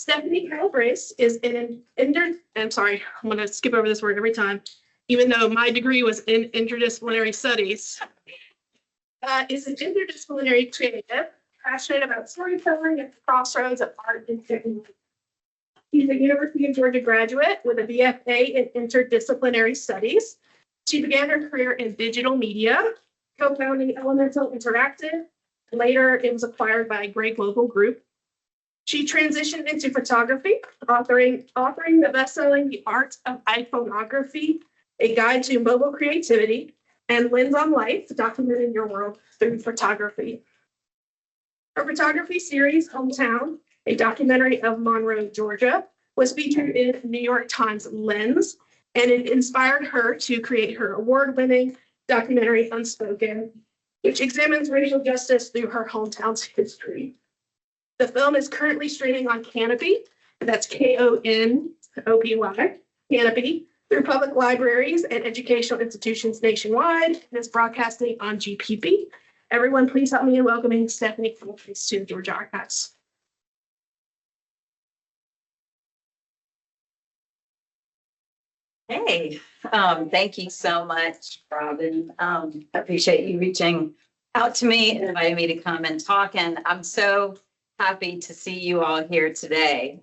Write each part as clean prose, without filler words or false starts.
Stephanie Calabrese is I'm sorry, I'm going to skip over this word every time, even though my degree was in interdisciplinary studies, is an interdisciplinary creative, passionate about storytelling at the crossroads of art and technology. She's a University of Georgia graduate with a BFA in Interdisciplinary Studies. She began her career in digital media, co-founding Elemental Interactive. Later, it was acquired by Grey Global Group. She transitioned into photography, authoring the best-selling The Art of iPhoneography, A Guide to Mobile Creativity, and Lens on Life, documenting your world through photography. Her photography series, Hometown, a documentary of Monroe, Georgia, was featured in New York Times Lens, and it inspired her to create her award-winning documentary, Unspoken, which examines racial justice through her hometown's history. The film is currently streaming on Kanopy, and that's Kanopy, Kanopy, through public libraries and educational institutions nationwide, and is broadcasting on GPB. Everyone, please help me in welcoming Stephanie Calabrese to the Georgia Archives. Hey, thank you so much, Robin. I appreciate you reaching out to me and inviting me to come and talk. And I'm so happy to see you all here today.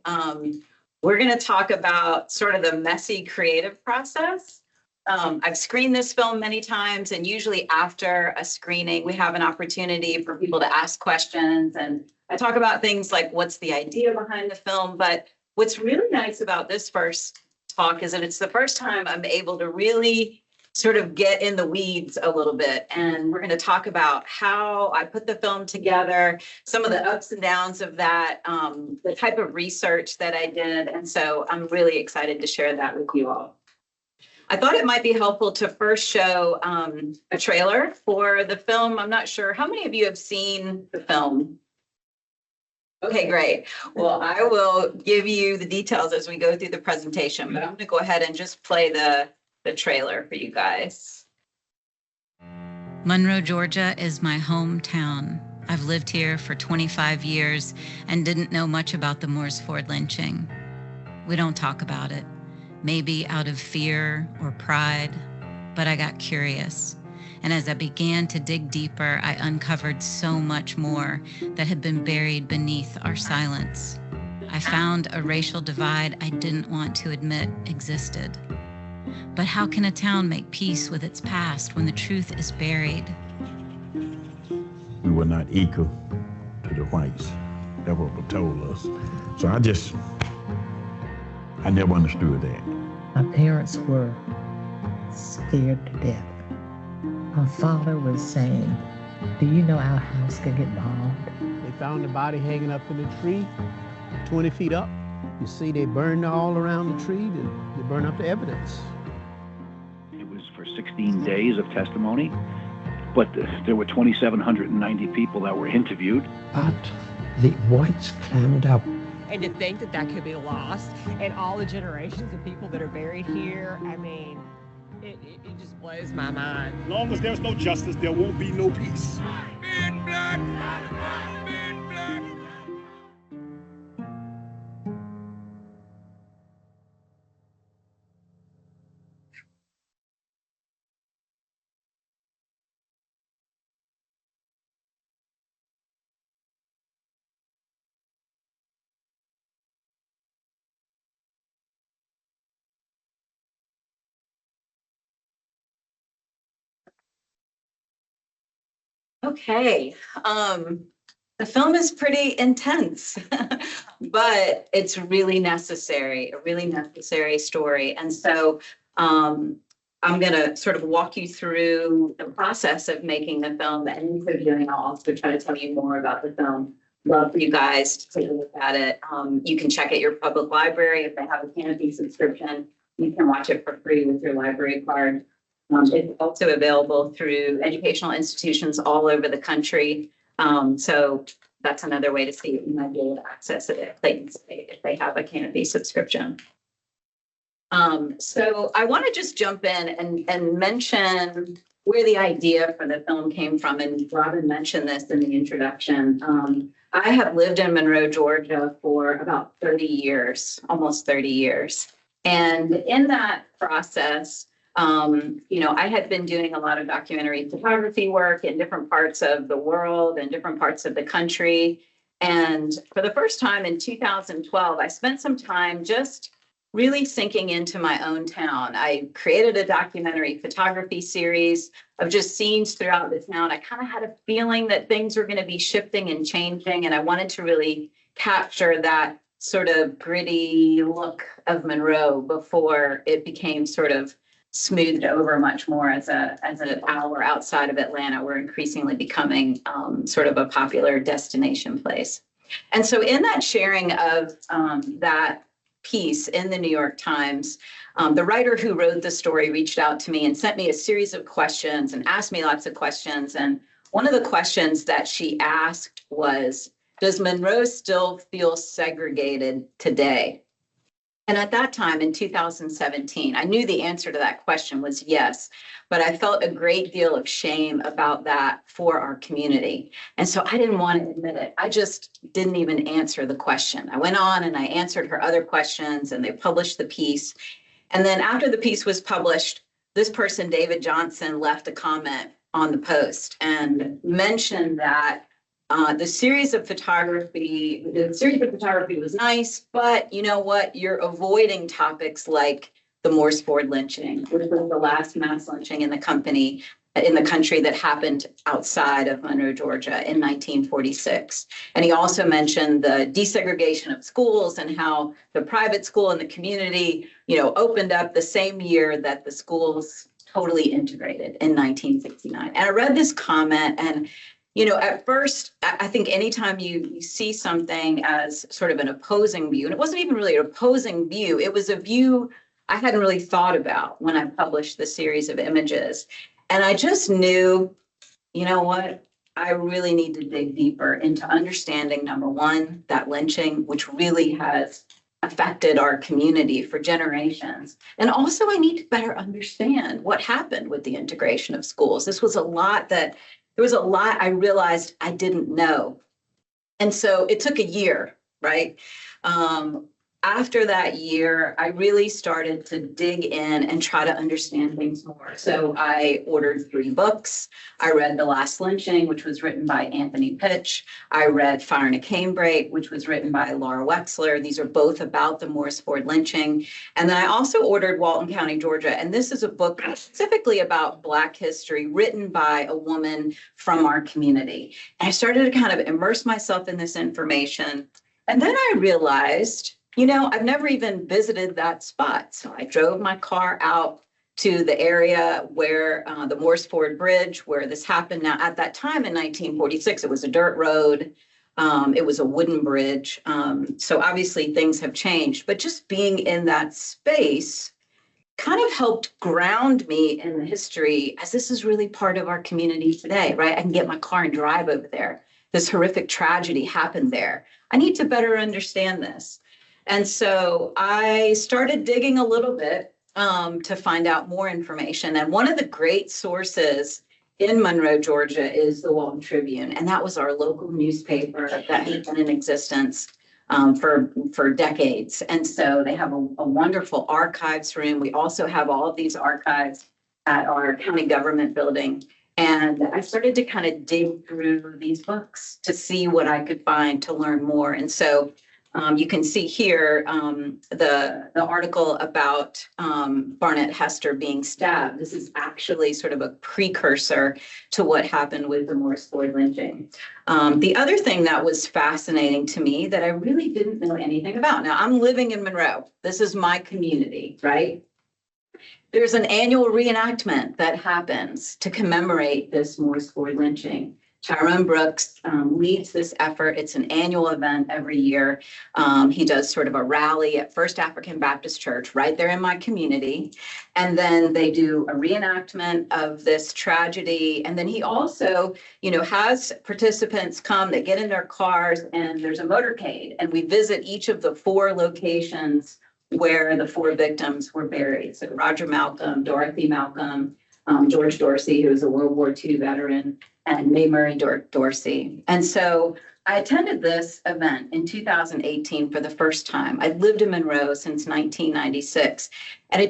We're going to talk about sort of the messy creative process. I've screened this film many times, and usually after a screening, we have an opportunity for people to ask questions. And I talk about things like what's the idea behind the film. But what's really nice about this first talk is that it's the first time I'm able to really sort of get in the weeds a little bit. And we're going to talk about how I put the film together, some of the ups and downs of that, the type of research that I did. And so I'm really excited to share that with you all. I thought it might be helpful to first show a trailer for the film. I'm not sure how many of you have seen the film. Okay, great. Well, I will give you the details as we go through the presentation, but I'm going to go ahead and just play the trailer for you guys. Monroe, Georgia is my hometown. I've lived here for 25 years and didn't know much about the Moores Ford lynching. We don't talk about it, maybe out of fear or pride, but I got curious. And as I began to dig deeper, I uncovered so much more that had been buried beneath our silence. I found a racial divide I didn't want to admit existed. But how can a town make peace with its past when the truth is buried? We were not equal to the whites. That's what was told us. So I never understood that. My parents were scared to death. My father was saying, do you know our house could get bombed? They found the body hanging up in the tree, 20 feet up. You see, they burned all around the tree. They burned up the evidence. It was for 16 days of testimony, but there were 2,790 people that were interviewed. But the whites climbed up. And to think that that could be lost and all the generations of people that are buried here, I mean, it just blows my mind. As long as there's no justice, there won't be no peace. Men black, men black. Okay, the film is pretty intense, but it's really necessary, a really necessary story. And so I'm going to sort of walk you through the process of making the film and interviewing. I'll also try to tell you more about the film. Love for you guys to take a look at it. You can check at your public library. If they have a Kanopy subscription, you can watch it for free with your library card. It's also available through educational institutions all over the country. So that's another way to see it. You might be able to access it if they have a Kanopy subscription. So I want to just jump in and mention where the idea for the film came from. And Robin mentioned this in the introduction. I have lived in Monroe, Georgia for about 30 years, almost 30 years. And in that process, I had been doing a lot of documentary photography work in different parts of the world and different parts of the country. And for the first time in 2012, I spent some time just really sinking into my own town. I created a documentary photography series of just scenes throughout the town. I kind of had a feeling that things were going to be shifting and changing, and I wanted to really capture that sort of gritty look of Monroe before it became sort of smoothed over much more as an hour outside of Atlanta. We're increasingly becoming sort of a popular destination place. And so in that sharing of that piece in the New York Times, the writer who wrote the story reached out to me and sent me a series of questions and asked me lots of questions. And one of the questions that she asked was, does Monroe still feel segregated today? And at that time in 2017, I knew the answer to that question was yes, but I felt a great deal of shame about that for our community. And so I didn't want to admit it. I just didn't even answer the question. I went on and I answered her other questions, and they published the piece. And then after the piece was published, this person, David Johnson, left a comment on the post and mentioned that the series of photography was nice, but you know what? You're avoiding topics like the Morse Ford lynching, which was the last mass lynching in the country that happened outside of Monroe, Georgia in 1946. And he also mentioned the desegregation of schools and how the private school and the community, opened up the same year that the schools totally integrated in 1969. And I read this comment, and at first, I think anytime you see something as sort of an opposing view, and it wasn't even really an opposing view, it was a view I hadn't really thought about when I published the series of images. And I just knew, you know what, I really need to dig deeper into understanding, number one, that lynching, which really has affected our community for generations. And also I need to better understand what happened with the integration of schools. There was a lot I realized I didn't know. And so it took a year, right? After that year, I really started to dig in and try to understand things more. So I ordered 3 books. I read The Last Lynching, which was written by Anthony Pitch. I read Fire in a Cane Brake, which was written by Laura Wexler. These are both about the Morse Ford lynching. And then I also ordered Walton County, Georgia. And this is a book specifically about Black history written by a woman from our community. And I started to kind of immerse myself in this information. And then I realized, I've never even visited that spot. So I drove my car out to the area where the Morse Ford Bridge, where this happened. Now, at that time in 1946, it was a dirt road. It was a wooden bridge. So obviously things have changed, but just being in that space kind of helped ground me in the history, as this is really part of our community today, right? I can get my car and drive over there. This horrific tragedy happened there. I need to better understand this. And so I started digging a little bit to find out more information. And one of the great sources in Monroe, Georgia is the Walton Tribune. And that was our local newspaper that had been in existence for decades. And so they have a wonderful archives room. We also have all of these archives at our county government building. And I started to kind of dig through these books to see what I could find to learn more. And so you can see here the article about Barnett Hester being stabbed. This is actually sort of a precursor to what happened with the Morse Ford lynching. The other thing that was fascinating to me that I really didn't know anything about. Now, I'm living in Monroe. This is my community, right? There's an annual reenactment that happens to commemorate this Morse Ford lynching. Tyrone Brooks leads this effort. It's an annual event every year. He does sort of a rally at First African Baptist Church right there in my community. And then they do a reenactment of this tragedy. And then he also, has participants come, they get in their cars, and there's a motorcade. And we visit each of the 4 locations where the 4 victims were buried. So Roger Malcolm, Dorothy Malcolm, George Dorsey, who was a World War II veteran, and Mae Murray Dorsey. And so I attended this event in 2018 for the first time. I'd lived in Monroe since 1996, and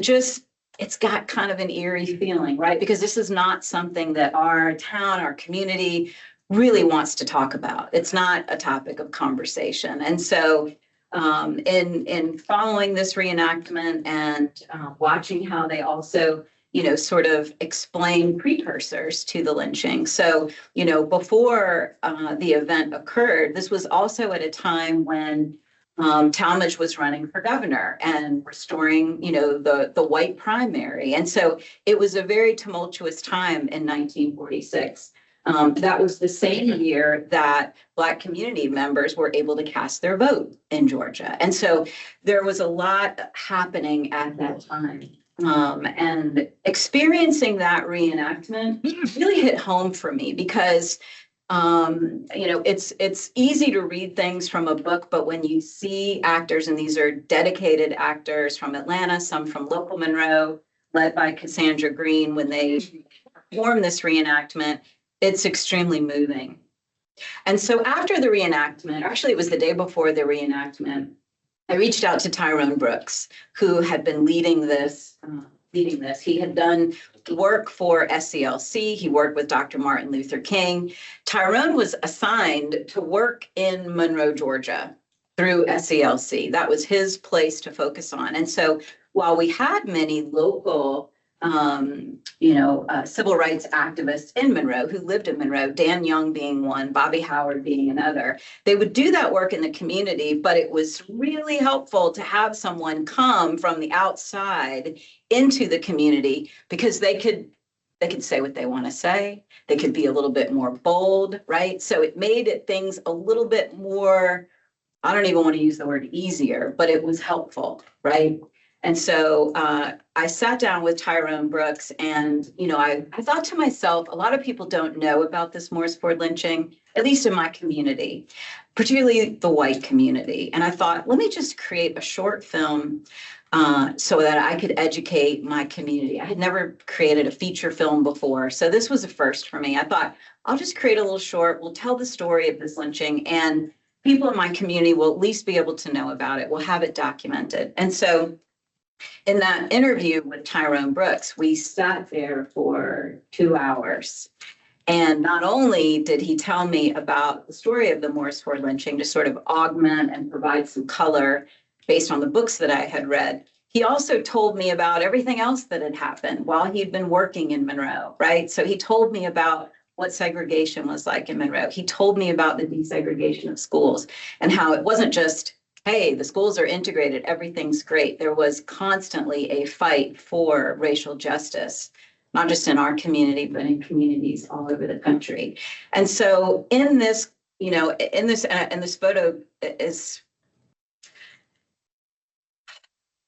it's got kind of an eerie feeling, right? Because this is not something that our town, our community really wants to talk about. It's not a topic of conversation. And so in following this reenactment and watching how they also, sort of explain precursors to the lynching. So, before the event occurred, this was also at a time when Talmadge was running for governor and restoring, the white primary. And so it was a very tumultuous time in 1946. That was the same year that Black community members were able to cast their vote in Georgia. And so there was a lot happening at that time. And experiencing that reenactment really hit home for me because it's easy to read things from a book, but when you see actors, and these are dedicated actors from Atlanta, some from local Monroe, led by Cassandra Green, when they perform this reenactment, it's extremely moving. And so after the reenactment, actually it was the day before the reenactment, I reached out to Tyrone Brooks, who had been leading this. He had done work for SCLC. He worked with Dr. Martin Luther King. Tyrone was assigned to work in Monroe, Georgia through SCLC. That was his place to focus on. And so while we had many local civil rights activists in Monroe who lived in Monroe, Dan Young being one, Bobby Howard being another. They would do that work in the community, but it was really helpful to have someone come from the outside into the community because they could say what they want to say. They could be a little bit more bold, right? So it made things a little bit more, I don't even want to use the word easier, but it was helpful, right? And so I sat down with Tyrone Brooks and, I thought to myself, a lot of people don't know about this Morris Ford lynching, at least in my community, particularly the white community. And I thought, let me just create a short film so that I could educate my community. I had never created a feature film before, so this was a first for me. I thought, I'll just create a little short. We'll tell the story of this lynching and people in my community will at least be able to know about it. We'll have it documented. And so in that interview with Tyrone Brooks, we sat there for 2 hours. And not only did he tell me about the story of the Morris Ford lynching to sort of augment and provide some color based on the books that I had read, he also told me about everything else that had happened while he'd been working in Monroe, right? So he told me about what segregation was like in Monroe. He told me about the desegregation of schools and how it wasn't just, hey, the schools are integrated, everything's great. There was constantly a fight for racial justice, not just in our community, but in communities all over the country. And so in this, in this photo is,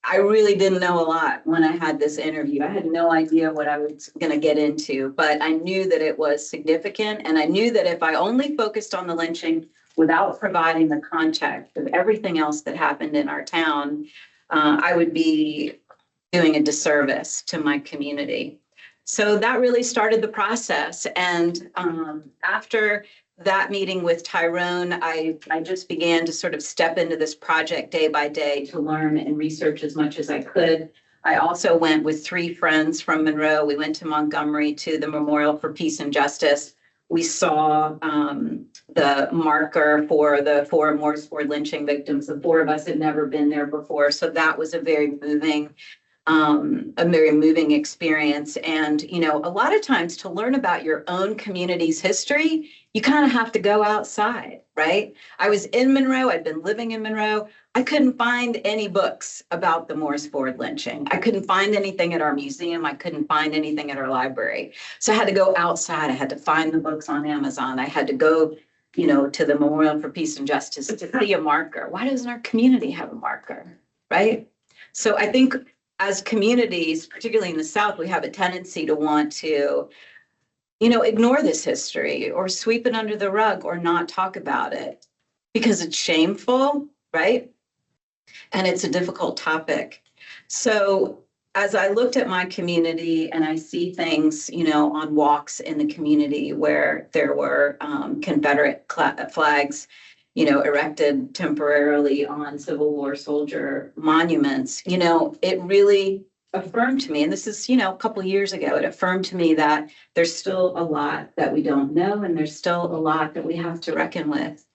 I really didn't know a lot when I had this interview. I had no idea what I was going to get into, but I knew that it was significant. And I knew that if I only focused on the lynching without providing the context of everything else that happened in our town, I would be doing a disservice to my community. So that really started the process. And after that meeting with Tyrone, I just began to sort of step into this project day by day to learn and research as much as I could. I also went with 3 friends from Monroe. We went to Montgomery to the Memorial for Peace and Justice. We saw the marker for the 4 Morris Ford lynching victims. The 4 of us had never been there before. So that was a very moving experience. And, a lot of times to learn about your own community's history, you kind of have to go outside, right? I was in Monroe. I'd been living in Monroe. I couldn't find any books about the Morris Ford lynching. I couldn't find anything at our museum. I couldn't find anything at our library. So I had to go outside. I had to find the books on Amazon. I had to go, to the Memorial for Peace and Justice to see a marker. Why doesn't our community have a marker, right? So I think as communities, particularly in the South, we have a tendency to want to, ignore this history or sweep it under the rug or not talk about it because it's shameful, right? And it's a difficult topic. So as I looked at my community and I see things, on walks in the community where there were Confederate flags, erected temporarily on Civil War soldier monuments, it really affirmed to me, and this is, a couple years ago, it affirmed to me that there's still a lot that we don't know, and there's still a lot that we have to reckon with.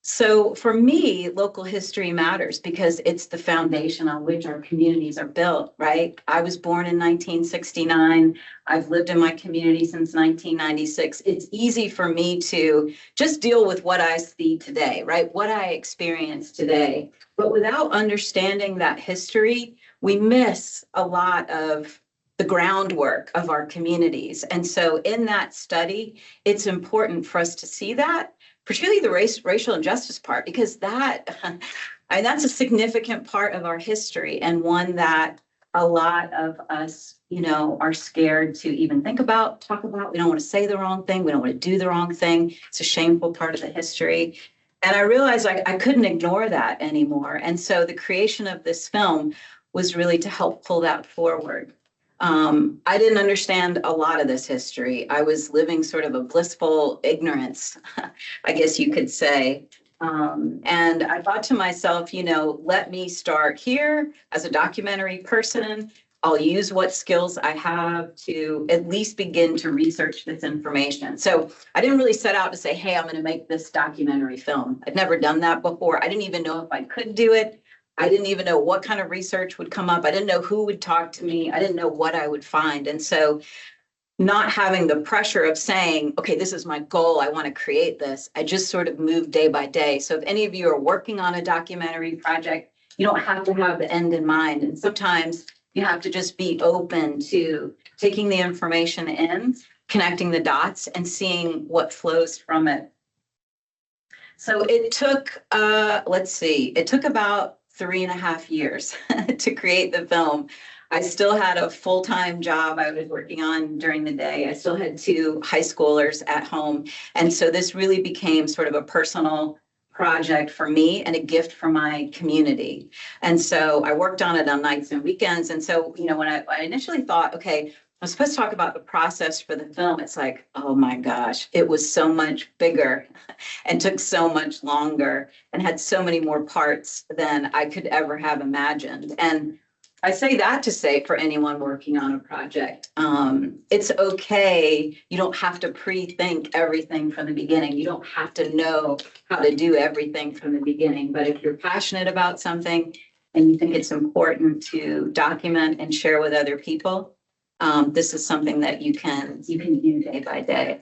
So for me, local history matters because it's the foundation on which our communities are built, right? I was born in 1969. I've lived in my community since 1996. It's easy for me to just deal with what I see today, right? What I experience today. But without understanding that history, we miss a lot of the groundwork of our communities. And so in that study, it's important for us to see that, particularly the racial injustice part, because that's a significant part of our history and one that a lot of us, are scared to even think about, talk about. We don't want to say the wrong thing. We don't want to do the wrong thing. It's a shameful part of the history. And I realized I couldn't ignore that anymore. And so the creation of this film was really to help pull that forward. I didn't understand a lot of this history. I was living sort of a blissful ignorance, I guess you could say. And I thought to myself, let me start here as a documentary person. I'll use what skills I have to at least begin to research this information. So I didn't really set out to say, hey, I'm going to make this documentary film. I'd never done that before. I didn't even know if I could do it. I didn't even know what kind of research would come up. I didn't know who would talk to me. I didn't know what I would find. And so not having the pressure of saying, okay, this is my goal, I want to create this, I just sort of moved day by day. So if any of you are working on a documentary project, you don't have to have the end in mind. And sometimes you have to just be open to taking the information in, connecting the dots, and seeing what flows from it. So it took, it took about 3.5 years to create the film. I still had a full-time job I was working on during the day. I still had 2 high schoolers at home. And so this really became sort of a personal project for me and a gift for my community. And so I worked on it on nights and weekends. And so, when I initially thought, okay, I'm supposed to talk about the process for the film, it's like, oh my gosh, it was so much bigger and took so much longer and had so many more parts than I could ever have imagined. And I say that to say for anyone working on a project, it's okay. You don't have to pre-think everything from the beginning. You don't have to know how to do everything from the beginning. But if you're passionate about something and you think it's important to document and share with other people, this is something that you can do day by day.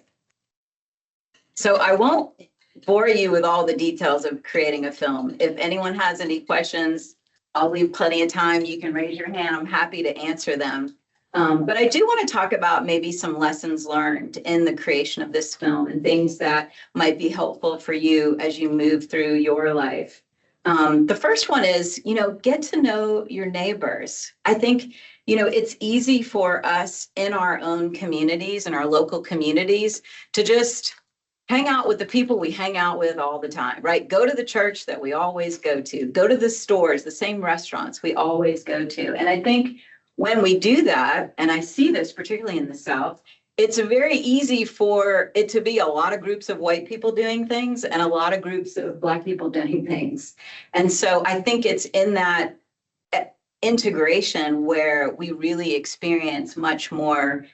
So I won't bore you with all the details of creating a film. If anyone has any questions, I'll leave plenty of time. You can raise your hand. I'm happy to answer them. But I do want to talk about maybe some lessons learned in the creation of this film and things that might be helpful for you as you move through your life. The first one is, get to know your neighbors. I think, it's easy for us in our own communities and our local communities to just hang out with the people we hang out with all the time, right? Go to the church that we always go to the stores, the same restaurants we always go to. And I think when we do that, and I see this particularly in the South, it's very easy for it to be a lot of groups of white people doing things and a lot of groups of Black people doing things. And so I think it's in that integration where we really experience much more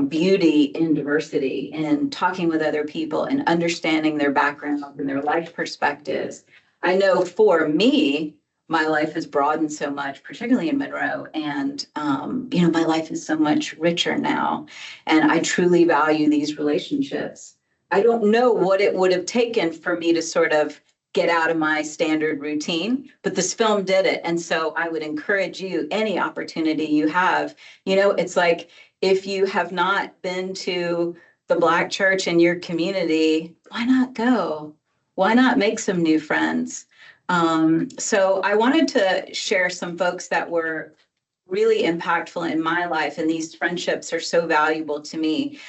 beauty in diversity and talking with other people and understanding their backgrounds and their life perspectives. I know for me, my life has broadened so much, particularly in Monroe, and my life is so much richer now, and I truly value these relationships. I don't know what it would have taken for me to sort of get out of my standard routine, but this film did it. And so I would encourage you, any opportunity you have, it's like, if you have not been to the Black church in your community, why not go? Why not make some new friends? So I wanted to share some folks that were really impactful in my life, and these friendships are so valuable to me.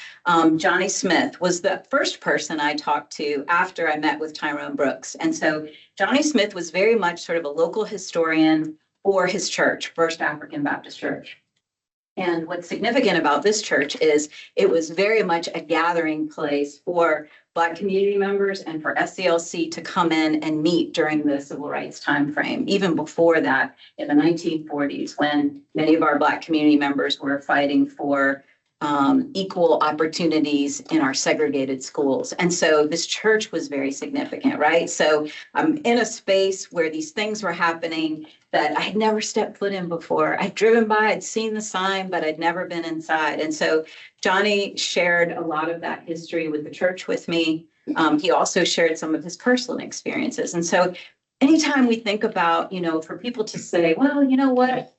Johnny Smith was the first person I talked to after I met with Tyrone Brooks. And so Johnny Smith was very much sort of a local historian, for his church, First African Baptist Church. And what's significant about this church is it was very much a gathering place for Black community members and for SCLC to come in and meet during the civil rights timeframe. Even before that, in the 1940s, when many of our Black community members were fighting for equal opportunities in our segregated schools. And so this church was very significant, right? So I'm in a space where these things were happening that I had never stepped foot in before. I'd driven by, I'd seen the sign, but I'd never been inside. And so Johnny shared a lot of that history with the church with me. He also shared some of his personal experiences. And so anytime we think about, for people to say, well, you know what?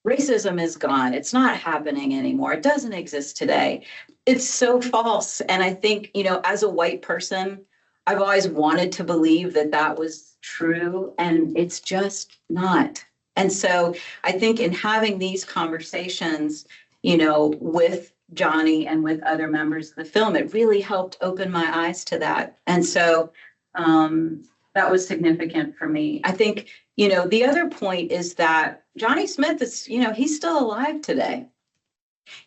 Racism is gone. It's not happening anymore. It doesn't exist today. It's so false. And I think, as a white person, I've always wanted to believe that that was true, and it's just not. And so I think in having these conversations, with Johnny and with other members of the film, it really helped open my eyes to that. And so that was significant for me. I think, the other point is that Johnny Smith is, he's still alive today.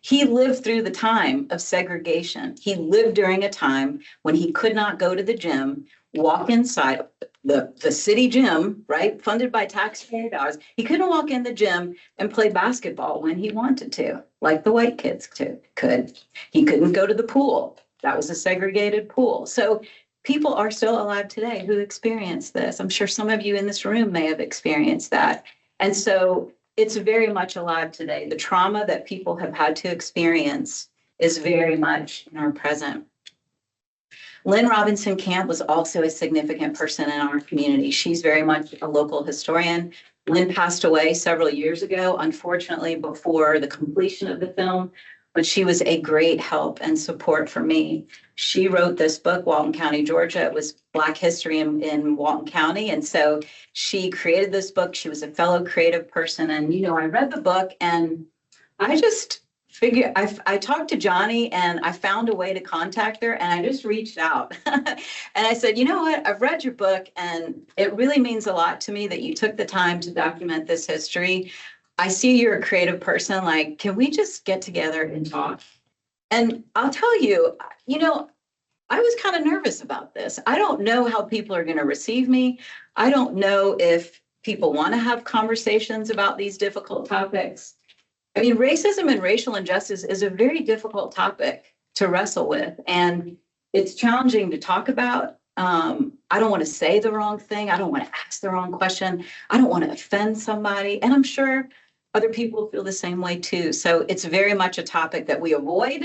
He lived through the time of segregation. He lived during a time when he could not go to the gym, walk inside the city gym, right, funded by taxpayer dollars. He couldn't walk in the gym and play basketball when he wanted to, like the white kids could. He couldn't go to the pool. That was a segregated pool. So people are still alive today who experience this. I'm sure some of you in this room may have experienced that. And so it's very much alive today. The trauma that people have had to experience is very much in our present. Lynn Robinson Camp was also a significant person in our community. She's very much a local historian. Lynn passed away several years ago, unfortunately, before the completion of the film, but she was a great help and support for me. She wrote this book, Walton County, Georgia. It was Black history in Walton County. And so she created this book. She was a fellow creative person. And, I read the book and I just figured, I talked to Johnny and I found a way to contact her, and I just reached out. And I said, you know what, I've read your book and it really means a lot to me that you took the time to document this history. I see you're a creative person. Like, can we just get together and talk? And I'll tell you, I was kind of nervous about this. I don't know how people are going to receive me. I don't know if people want to have conversations about these difficult topics. I mean, racism and racial injustice is a very difficult topic to wrestle with, and it's challenging to talk about. I don't want to say the wrong thing. I don't want to ask the wrong question. I don't want to offend somebody. And I'm sure other people feel the same way too. So it's very much a topic that we avoid,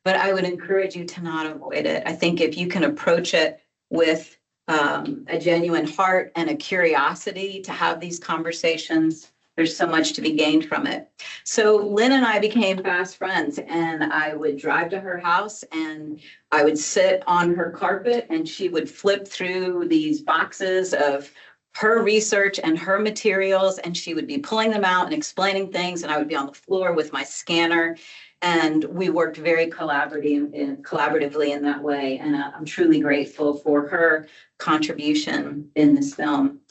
but I would encourage you to not avoid it. I think if you can approach it with a genuine heart and a curiosity to have these conversations, there's so much to be gained from it. So Lynn and I became fast friends, and I would drive to her house and I would sit on her carpet and she would flip through these boxes of her research and her materials, and she would be pulling them out and explaining things, and I would be on the floor with my scanner, and we worked very collaboratively in that way. And I'm truly grateful for her contribution in this film.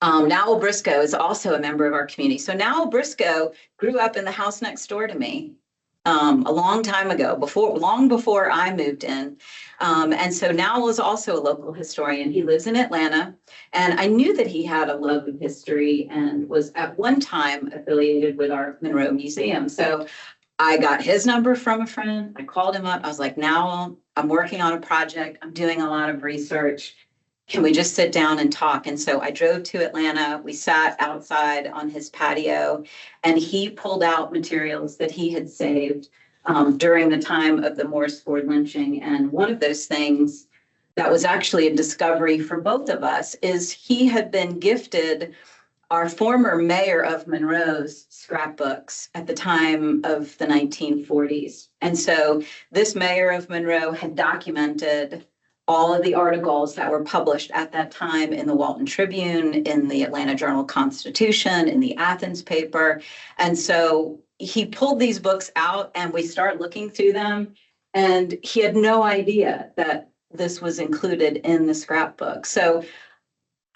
Nowell Briscoe is also a member of our community. So Nowell Briscoe grew up in the house next door to me a long time ago, long before I moved in. And so Nowell is also a local historian. He lives in Atlanta, and I knew that he had a love of history and was at one time affiliated with our Monroe Museum. So I got his number from a friend. I called him up. I was like, Nowell, I'm working on a project. I'm doing a lot of research. Can we just sit down and talk? And so I drove to Atlanta. We sat outside on his patio, and he pulled out materials that he had saved during the time of the Morris Ford lynching. And one of those things that was actually a discovery for both of us is he had been gifted our former mayor of Monroe's scrapbooks at the time of the 1940s. And so this mayor of Monroe had documented all of the articles that were published at that time in the Walton Tribune, in the Atlanta Journal-Constitution, in the Athens paper. And so he pulled these books out and we started looking through them, and he had no idea that this was included in the scrapbook. So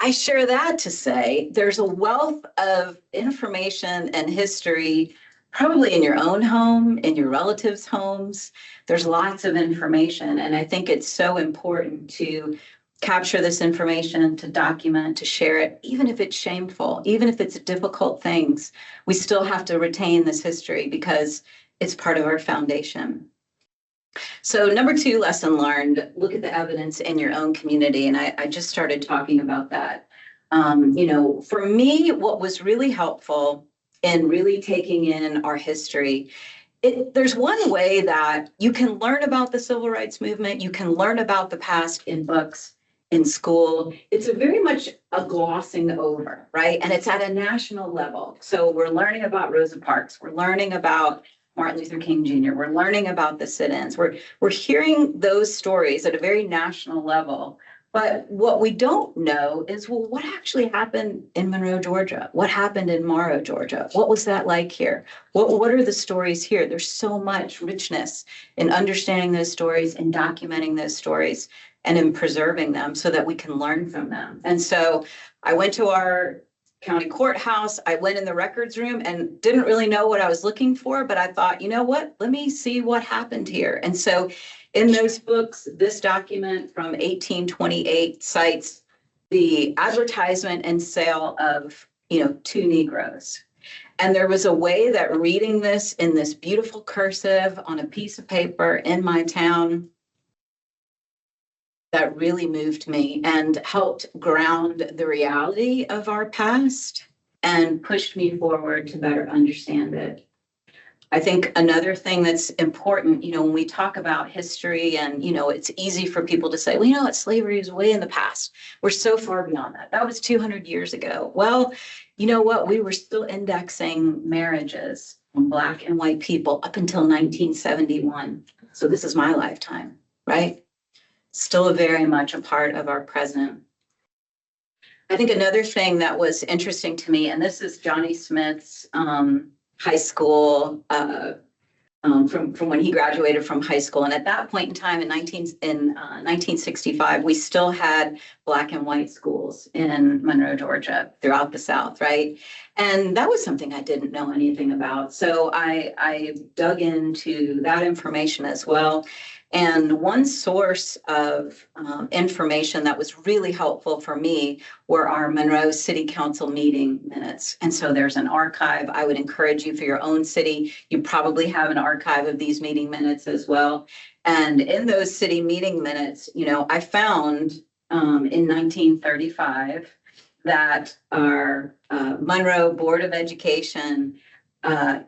I share that to say there's a wealth of information and history, probably in your own home, in your relatives' homes. There's lots of information. And I think it's so important to capture this information, to document, to share it, even if it's shameful, even if it's difficult things. We still have to retain this history because it's part of our foundation. So number 2 lesson learned, look at the evidence in your own community. And I just started talking about that. For me, what was really helpful in really taking in our history, there's one way that you can learn about the civil rights movement. You can learn about the past in books, in school. It's very much a glossing over, right? And it's at a national level. So we're learning about Rosa Parks. We're learning about Martin Luther King Jr. We're learning about the sit-ins. We're hearing those stories at a very national level. But what we don't know is, well, what actually happened in Monroe, Georgia? What happened in Morrow, Georgia? What was that like here? What are the stories here? There's so much richness in understanding those stories and documenting those stories and in preserving them so that we can learn from them. And so I went to our county courthouse. I went in the records room and didn't really know what I was looking for, but I thought, you know what, let me see what happened here. And so in those books, this document from 1828 cites the advertisement and sale of, 2 Negroes. And there was a way that reading this in this beautiful cursive on a piece of paper in my town that really moved me and helped ground the reality of our past and pushed me forward to better understand it. I think another thing that's important, when we talk about history and, it's easy for people to say, well, what, slavery is way in the past. We're so far beyond that. That was 200 years ago. Well, you know what? We were still indexing marriages from Black and white people up until 1971. So this is my lifetime, right? Still very much a part of our present. I think another thing that was interesting to me, and this is Johnny Smith's high school, from when he graduated from high school. And at that point in time in 1965, we still had Black and white schools in Monroe, Georgia, throughout the South, right? And that was something I didn't know anything about. So I dug into that information as well. And one source of information that was really helpful for me were our Monroe City Council meeting minutes. And so there's an archive. I would encourage you for your own city. You probably have an archive of these meeting minutes as well. And in those city meeting minutes, I found in 1935 that our Monroe Board of Education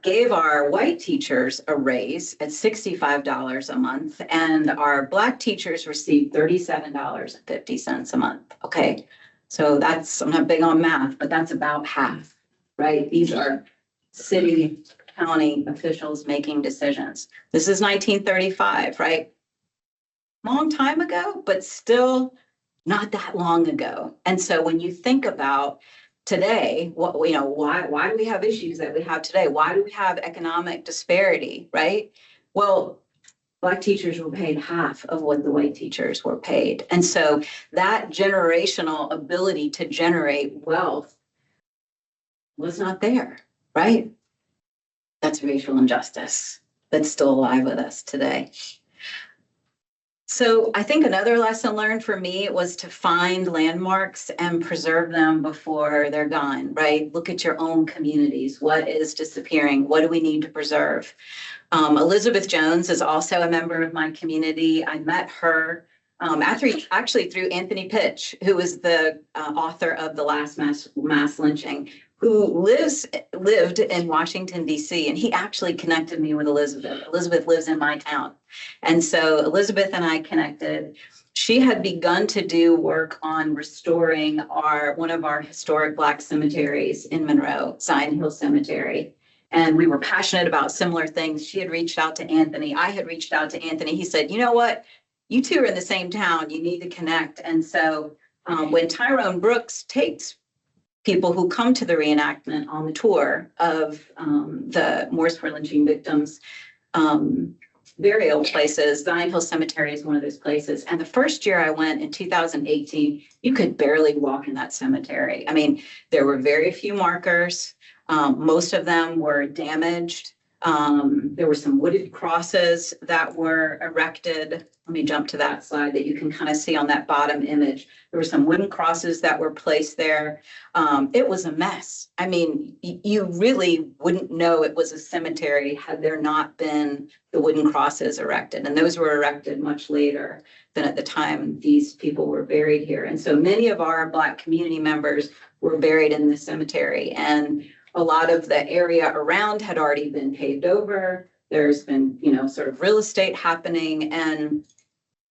gave our white teachers a raise at $65 a month, and our Black teachers received $37.50 a month. Okay, so I'm not big on math, but that's about half, right? These are city, county officials making decisions. This is 1935, right? Long time ago, but still not that long ago. And so when you think about today, why do we have issues that we have today? Why do we have economic disparity, right? Well, Black teachers were paid half of what the white teachers were paid. And so that generational ability to generate wealth was not there, right? That's racial injustice that's still alive with us today. So I think another lesson learned for me was to find landmarks and preserve them before they're gone, right? Look at your own communities. What is disappearing? What do we need to preserve? Elizabeth Jones is also a member of my community. I met her actually through Anthony Pitch, who is the author of The Last Mass Lynching, who lived in Washington, D.C., and he actually connected me with Elizabeth. Elizabeth lives in my town. And so Elizabeth and I connected. She had begun to do work on restoring one of our historic Black cemeteries in Monroe, Zion Hill Cemetery. And we were passionate about similar things. She had reached out to Anthony. I had reached out to Anthony. He said, you know what? You two are in the same town. You need to connect. And so when Tyrone Brooks takes people who come to the reenactment on the tour of the Mooresford lynching victims, burial places. Zion Hill Cemetery is one of those places. And the first year I went in 2018, you could barely walk in that cemetery. I mean, there were very few markers. Most of them were damaged. There were some wooded crosses that were erected. Let me jump to that slide that you can kind of see on that bottom image. There were some wooden crosses that were placed there. It was a mess. I mean, you really wouldn't know it was a cemetery had there not been the wooden crosses erected. And those were erected much later than at the time these people were buried here. And so many of our Black community members were buried in this cemetery. And a lot of the area around had already been paved over. There's been, sort of real estate happening. And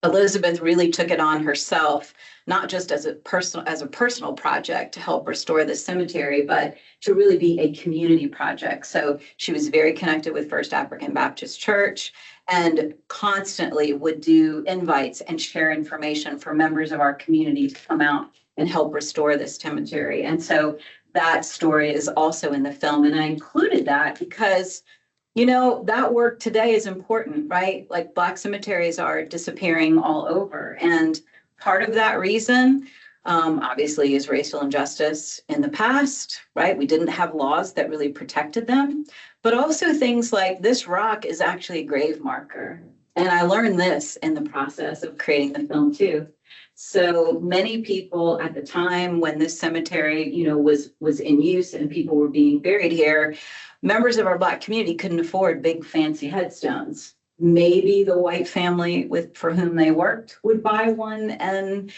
Elizabeth really took it on herself, not just as a personal project to help restore the cemetery, but to really be a community project. So she was very connected with First African Baptist Church and constantly would do invites and share information for members of our community to come out and help restore this cemetery. And so that story is also in the film. And I included that because, that work today is important, right? Like Black cemeteries are disappearing all over. And part of that reason, obviously, is racial injustice in the past, right? We didn't have laws that really protected them, but also things like this rock is actually a grave marker. And I learned this in the process of creating the film too. So many people at the time when this cemetery, was in use and people were being buried here, members of our Black community couldn't afford big fancy headstones. Maybe the white family for whom they worked would buy one and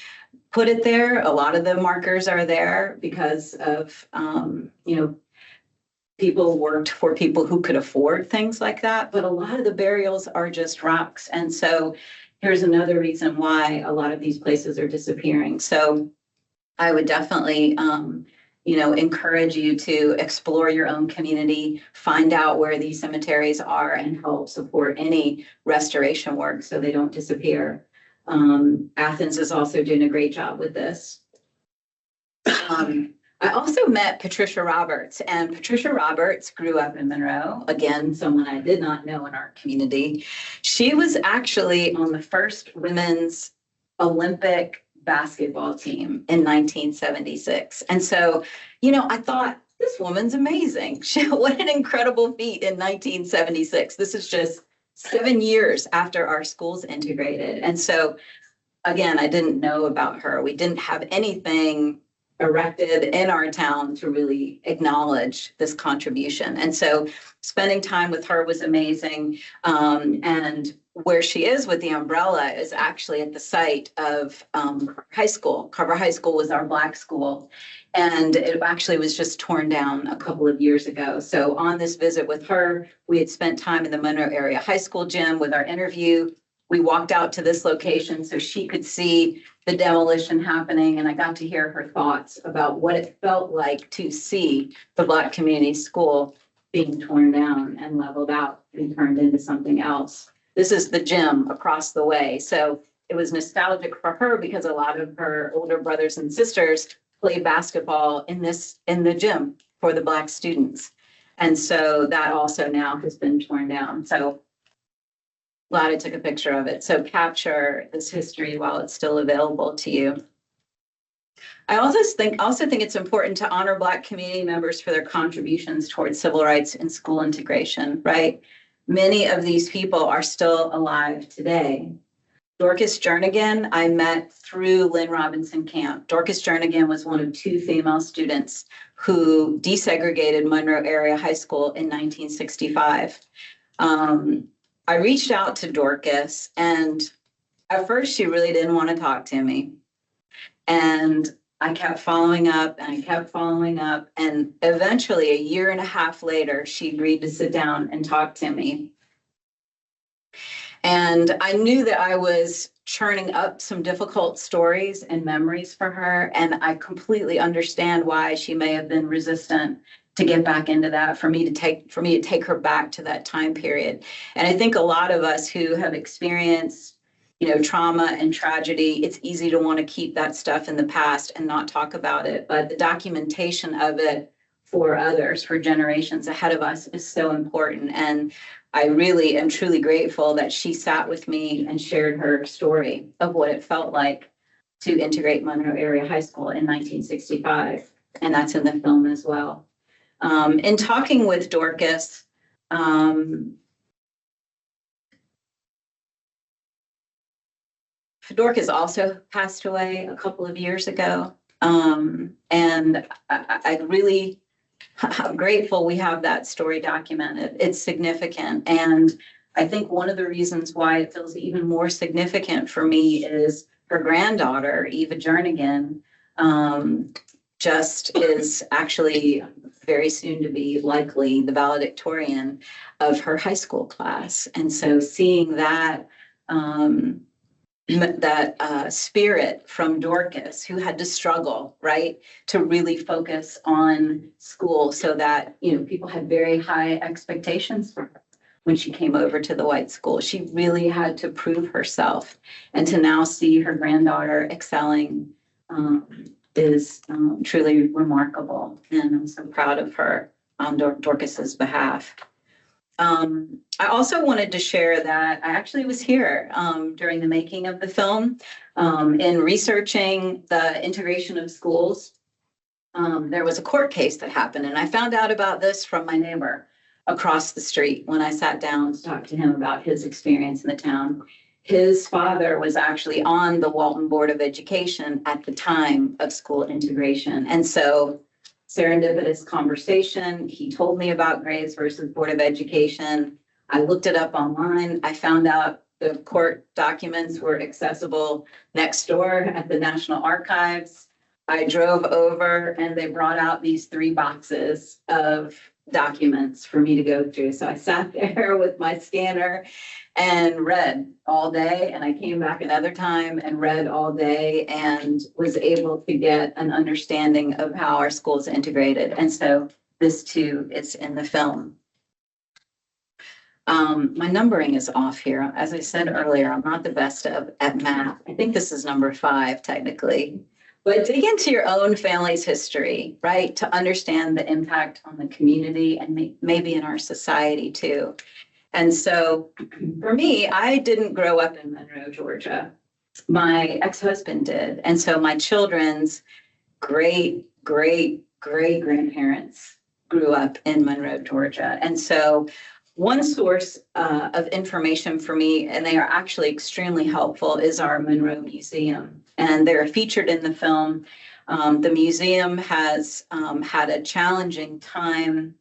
put it there. A lot of the markers are there because of, people worked for people who could afford things like that. But a lot of the burials are just rocks. And so here's another reason why a lot of these places are disappearing. So I would definitely, encourage you to explore your own community, find out where these cemeteries are and help support any restoration work so they don't disappear. Athens is also doing a great job with this. I also met Patricia Roberts, and Patricia Roberts grew up in Monroe. Again, someone I did not know in our community. She was actually on the first women's Olympic basketball team in 1976. And so, I thought, this woman's amazing. What an incredible feat in 1976. This is just 7 years after our schools integrated. And so, again, I didn't know about her. We didn't have anything erected in our town to really acknowledge this contribution. And so spending time with her was amazing. And where she is with the umbrella is actually at the site of Carver High School. Carver High School was our Black school, and it actually was just torn down a couple of years ago. So on this visit with her, we had spent time in the Monroe Area High School gym with our interview. We walked out to this location so she could see the demolition happening, and I got to hear her thoughts about what it felt like to see the Black community school being torn down and leveled out and turned into something else. This is the gym across the way. So it was nostalgic for her because a lot of her older brothers and sisters played basketball in the gym for the Black students. And so that also now has been torn down. So glad I took a picture of it. So capture this history while it's still available to you. I also think it's important to honor Black community members for their contributions towards civil rights and school integration, right? Many of these people are still alive today. Dorcas Jernigan, I met through Lynn Robinson Camp. Dorcas Jernigan was one of 2 female students who desegregated Monroe Area High School in 1965. I reached out to Dorcas, and at first she really didn't want to talk to me. And I kept following up and I kept following up. And eventually, a year and a half later, she agreed to sit down and talk to me. And I knew that I was churning up some difficult stories and memories for her. And I completely understand why she may have been resistant to get back into that, for me to take her back to that time period. And I think a lot of us who have experienced, trauma and tragedy, it's easy to want to keep that stuff in the past and not talk about it. But the documentation of it for others, for generations ahead of us is so important. And I really am truly grateful that she sat with me and shared her story of what it felt like to integrate Monroe Area High School in 1965. And that's in the film as well. In talking with Dorcas, Dorcas also passed away a couple of years ago. And I'm grateful we have that story documented. It's significant. And I think one of the reasons why it feels even more significant for me is her granddaughter, 𝘕𝑦𝑒𝑡𝑠 just is actually very soon to be likely the valedictorian of her high school class. And so seeing that, spirit from Dorcas, who had to struggle, right, to really focus on school so that, people had very high expectations for her when she came over to the white school. She really had to prove herself. And to now see her granddaughter excelling is truly remarkable. And I'm so proud of her on Dorcas's behalf. I also wanted to share that I actually was here during the making of the film in researching the integration of schools. There was a court case that happened, and I found out about this from my neighbor across the street when I sat down to talk to him about his experience in the town. His father was actually on the Walton Board of Education at the time of school integration. And so serendipitous conversation. He told me about Graves versus Board of Education. I looked it up online. I found out the court documents were accessible next door at the National Archives. I drove over and they brought out these 3 boxes of documents for me to go through. So I sat there with my scanner and read all day, and I came back another time and read all day and was able to get an understanding of how our schools integrated. And so this too is in the film. My numbering is off here. As I said earlier, I'm not the best at math. I think this is number 5 technically. But dig into your own family's history, right? To understand the impact on the community and maybe in our society too. And so for me, I didn't grow up in Monroe, Georgia. My ex-husband did. And so my children's great-great-great-grandparents grew up in Monroe, Georgia. And so one source of information for me, and they are actually extremely helpful, is our Monroe Museum. And they're featured in the film. The museum has had a challenging time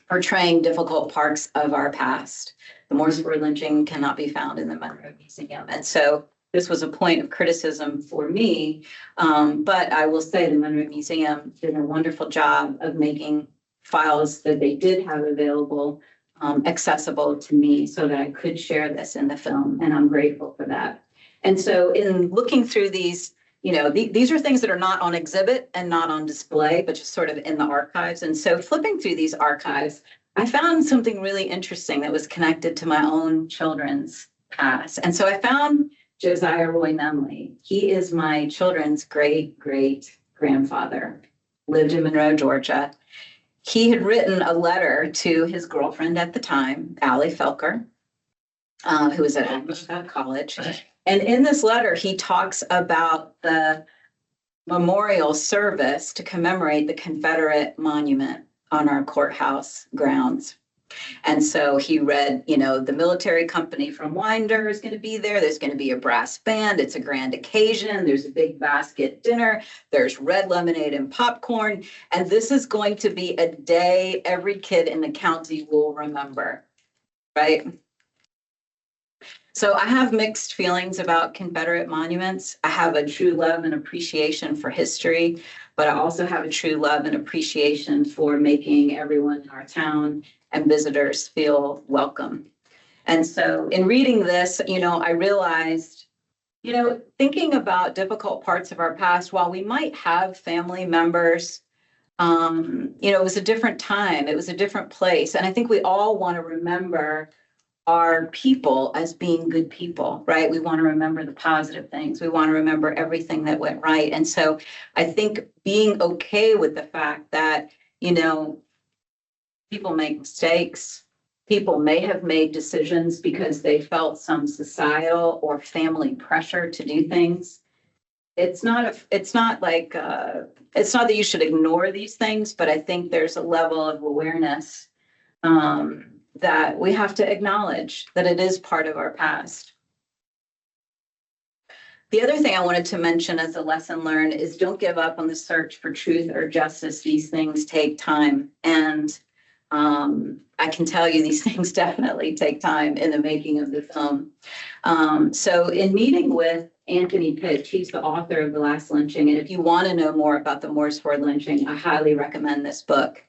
portraying difficult parts of our past. The Mooresford lynching cannot be found in the Monroe Museum. And so this was a point of criticism for me. But I will say the Monroe Museum did a wonderful job of making files that they did have available accessible to me so that I could share this in the film. And I'm grateful for that. And so in looking through these, these are things that are not on exhibit and not on display, but just sort of in the archives. And so flipping through these archives, I found something really interesting that was connected to my own children's past. And so I found Josiah Roy Numley. He is my children's great-great-grandfather, lived in Monroe, Georgia. He had written a letter to his girlfriend at the time, Allie Felker, who was at college. And in this letter, he talks about the memorial service to commemorate the Confederate monument on our courthouse grounds. And so he read, the military company from Winder is going to be there. There's going to be a brass band. It's a grand occasion. There's a big basket dinner. There's red lemonade and popcorn. And this is going to be a day every kid in the county will remember, right? So I have mixed feelings about Confederate monuments. I have a true love and appreciation for history, but I also have a true love and appreciation for making everyone in our town and visitors feel welcome. And so in reading this, I realized, thinking about difficult parts of our past, while we might have family members, it was a different time, it was a different place. And I think we all want to remember our people as being good people, right? We want to remember the positive things. We want to remember everything that went right. And so I think being okay with the fact that, people make mistakes. People may have made decisions because they felt some societal or family pressure to do things. It's not that you should ignore these things, but I think there's a level of awareness that we have to acknowledge that it is part of our past. The other thing I wanted to mention as a lesson learned is don't give up on the search for truth or justice. These things take time. And I can tell you these things definitely take time in the making of the film. So in meeting with Anthony Pitch, he's the author of The Last Lynching. And if you want to know more about the 𝘓𝘕 lynching, I highly recommend this book.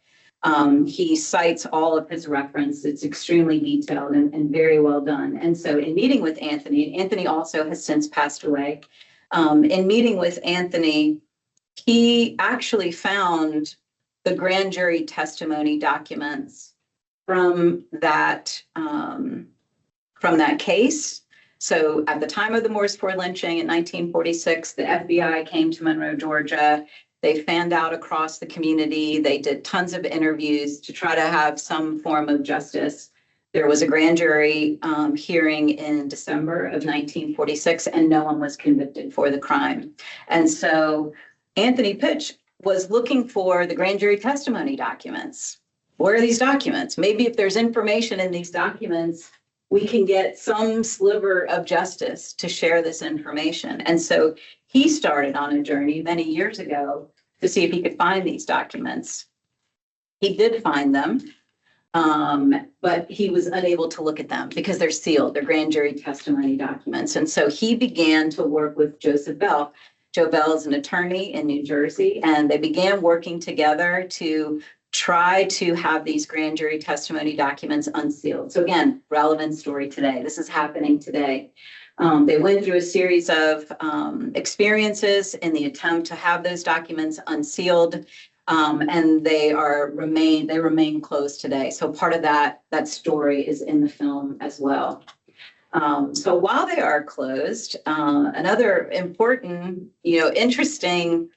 He cites all of his reference. It's extremely detailed and very well done. And so in meeting with Anthony, Anthony also has since passed away. In meeting with Anthony, he actually found the grand jury testimony documents from that case. So at the time of the 𝘓𝘕 lynching in 1946, the FBI came to Monroe, Georgia. They fanned out across the community. They did tons of interviews to try to have some form of justice. There was a grand jury hearing in December of 1946, and no one was convicted for the crime. And so Anthony Pitch was looking for the grand jury testimony documents. Where are these documents? Maybe if there's information in these documents, we can get some sliver of justice to share this information. And so he started on a journey many years ago to see if he could find these documents. He did find them, but he was unable to look at them because they're sealed. They're grand jury testimony documents. And so he began to work with Joseph Bell. Joe Bell is an attorney in New Jersey, and they began working together to try to have these grand jury testimony documents unsealed. So again, relevant story today. This is happening today. They went through a series of experiences in the attempt to have those documents unsealed, and they remain closed today. So part of that story is in the film as well. So while they are closed, another important, interesting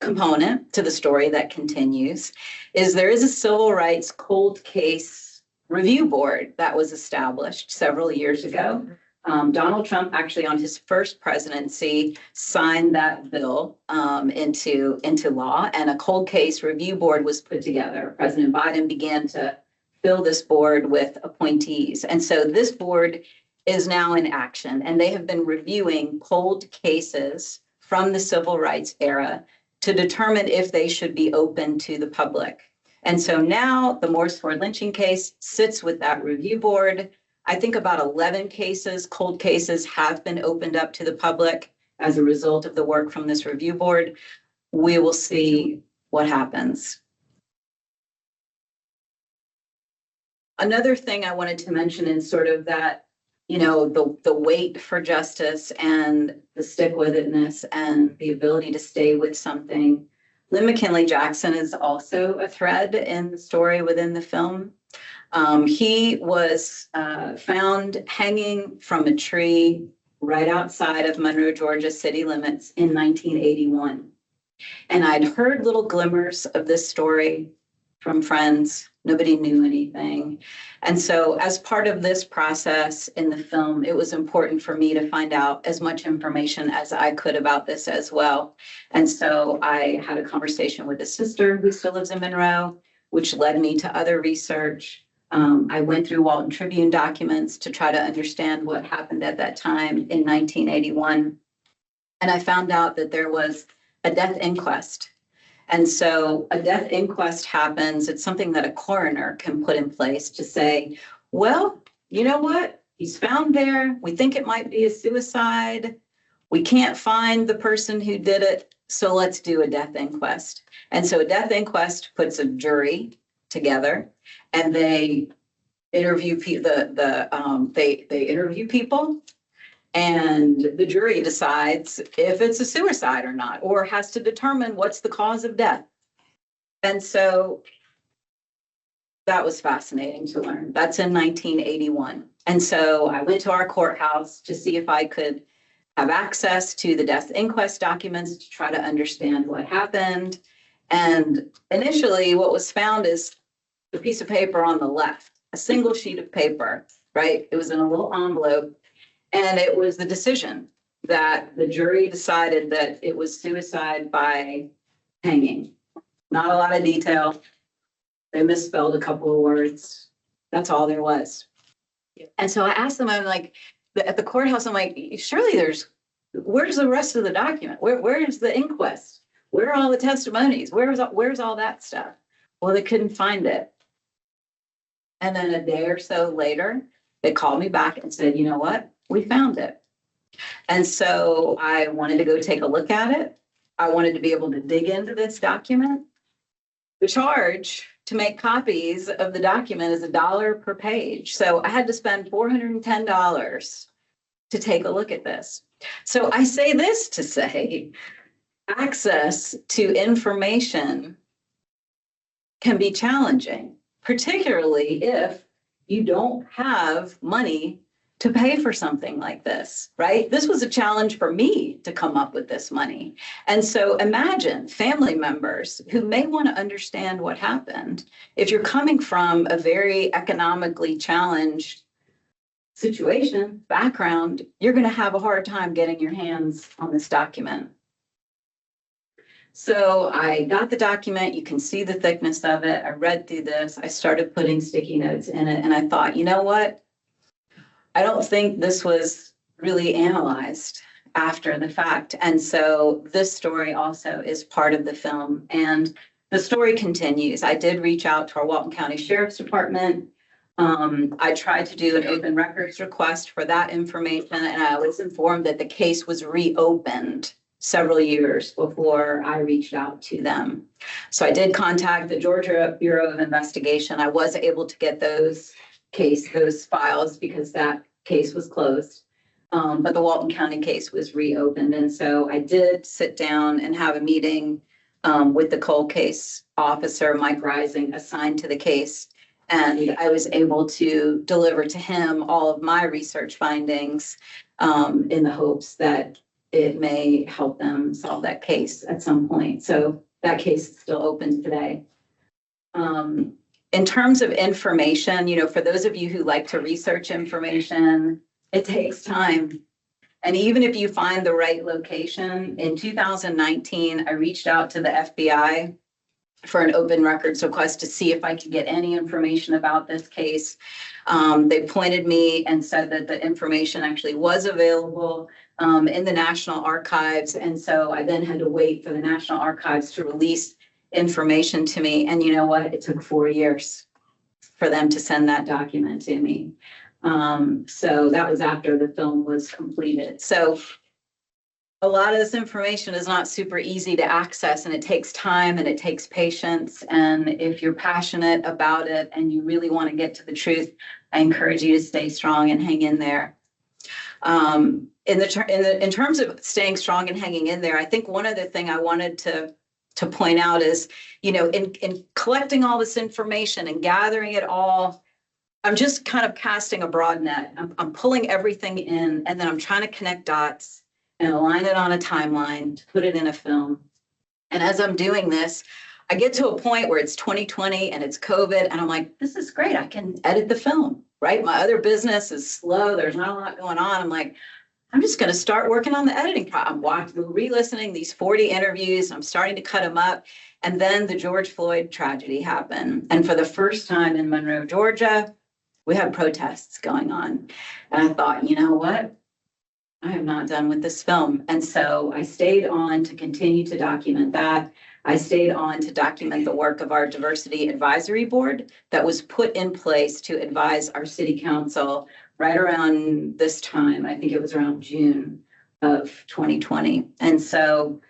component to the story that continues is there is a civil rights cold case review board that was established several years ago. Donald Trump actually on his first presidency signed that bill into law, and a cold case review board was put together. President Biden began to fill this board with appointees. And so this board is now in action, and they have been reviewing cold cases from the civil rights era to determine if they should be open to the public. And so now the 𝘓𝘕 lynching case sits with that review board. I think about 11 cases, cold cases, have been opened up to the public as a result of the work from this review board. We will see what happens. Another thing I wanted to mention is sort of that, the wait for justice and the stick-with-itness and the ability to stay with something. Lynn McKinley Jackson is also a thread in the story within the film. He was found hanging from a tree right outside of Monroe, Georgia city limits in 1981. And I'd heard little glimmers of this story from friends. Nobody knew anything. And so as part of this process in the film, it was important for me to find out as much information as I could about this as well. And so I had a conversation with a sister who still lives in Monroe, which led me to other research. I went through Walton Tribune documents to try to understand what happened at that time in 1981. And I found out that there was a death inquest. And so a death inquest happens. It's something that a coroner can put in place to say, well, you know what? He's found there. We think it might be a suicide. We can't find the person who did it. So let's do a death inquest. And so a death inquest puts a jury together, and they interview they interview people, and the jury decides if it's a suicide or not, or has to determine what's the cause of death. And so that was fascinating to learn. That's in 1981. And so I went to our courthouse to see if I could have access to the death inquest documents to try to understand what happened. And initially what was found is the piece of paper on the left, a single sheet of paper, right? It was in a little envelope, and it was the decision that the jury decided that it was suicide by hanging. Not a lot of detail. They misspelled a couple of words. That's all there was. And so I asked them, I'm like, at the courthouse, I'm like, surely where's the rest of the document? Where is the inquest? Where are all the testimonies? Where's all that stuff? Well, they couldn't find it. And then a day or so later, they called me back and said, you know what? We found it. And so I wanted to go take a look at it. I wanted to be able to dig into this document. The charge to make copies of the document is $1 per page. So I had to spend $410 to take a look at this. So I say this to say, access to information can be challenging, particularly if you don't have money to pay for something like this, right? This was a challenge for me to come up with this money. And so imagine family members who may want to understand what happened. If you're coming from a very economically challenged situation, background, you're going to have a hard time getting your hands on this document. So I got the document. You can see the thickness of it. I read through this. I started putting sticky notes in it. And I thought, you know what? I don't think this was really analyzed after the fact. And so this story also is part of the film. And the story continues. I did reach out to our Walton County Sheriff's Department. I tried to do an open records request for that information, and I was informed that the case was reopened several years before I reached out to them. So I did contact the Georgia Bureau of Investigation. I was able to get those files because that case was closed. But the Walton County case was reopened. And so I did sit down and have a meeting with the cold case officer, Mike Rising, assigned to the case. And I was able to deliver to him all of my research findings in the hopes that it may help them solve that case at some point. So that case is still open today. In terms of information, you know, for those of you who like to research information, it takes time. And even if you find the right location, in 2019, I reached out to the FBI for an open records request to see if I could get any information about this case. They pointed me and said that the information actually was available in the National Archives. And so I then had to wait for the National Archives to release information to me. And you know what? It took 4 years for them to send that document to me. So that was after the film was completed. So a lot of this information is not super easy to access, and it takes time and it takes patience. And if you're passionate about it and you really want to get to the truth, I encourage you to stay strong and hang in there. In terms of staying strong and hanging in there, I think one other thing I wanted to point out is, you know, in collecting all this information and gathering it all, I'm just kind of casting a broad net. I'm pulling everything in, and then I'm trying to connect dots and align it on a timeline to put it in a film. And as I'm doing this, I get to a point where it's 2020 and it's COVID, and I'm like, this is great. I can edit the film, right? My other business is slow. There's not a lot going on. I'm like, I'm just going to start working on the editing. I'm re-listening these 40 interviews. I'm starting to cut them up. And then the George Floyd tragedy happened. And for the first time in Monroe, Georgia, we had protests going on. And I thought, you know what? I am not done with this film. And so I stayed on to continue to document that. I stayed on to document the work of our diversity advisory board that was put in place to advise our city council right around this time. I think it was around June of 2020. And so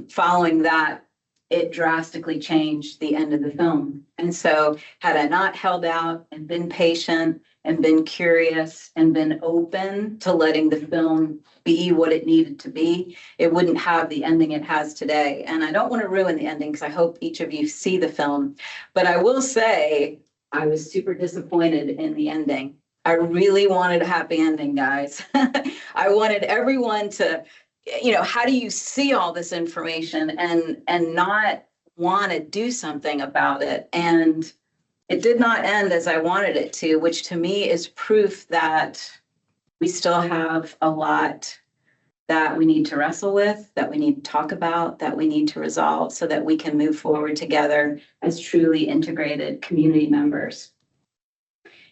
following that, it drastically changed the end of the film. And so had I not held out and been patient and been curious and been open to letting the film be what it needed to be, it wouldn't have the ending it has today. And I don't want to ruin the ending because I hope each of you see the film. But I will say I was super disappointed in the ending. I really wanted a happy ending, guys. I wanted everyone to, you know, how do you see all this information and not want to do something about it. And it did not end as I wanted it to, which to me is proof that we still have a lot that we need to wrestle with, that we need to talk about, that we need to resolve so that we can move forward together as truly integrated community members.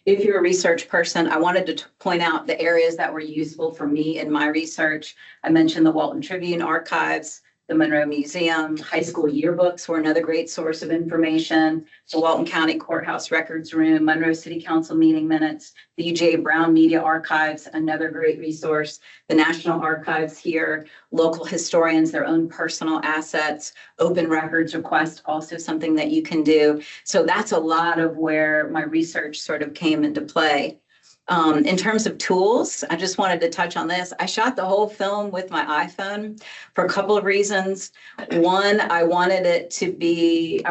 If you're a research person, I wanted to point out the areas that were useful for me in my research. I mentioned the Walton Tribune archives, the Monroe Museum, high school yearbooks were another great source of information, the Walton County Courthouse Records Room, Monroe City Council meeting minutes, the UGA Brown Media Archives, another great resource, the National Archives here, local historians, their own personal assets, open records request, also something that you can do. So that's a lot of where my research sort of came into play. In terms of tools, I just wanted to touch on this. I shot the whole film with my iPhone for a couple of reasons. One, I wanted to be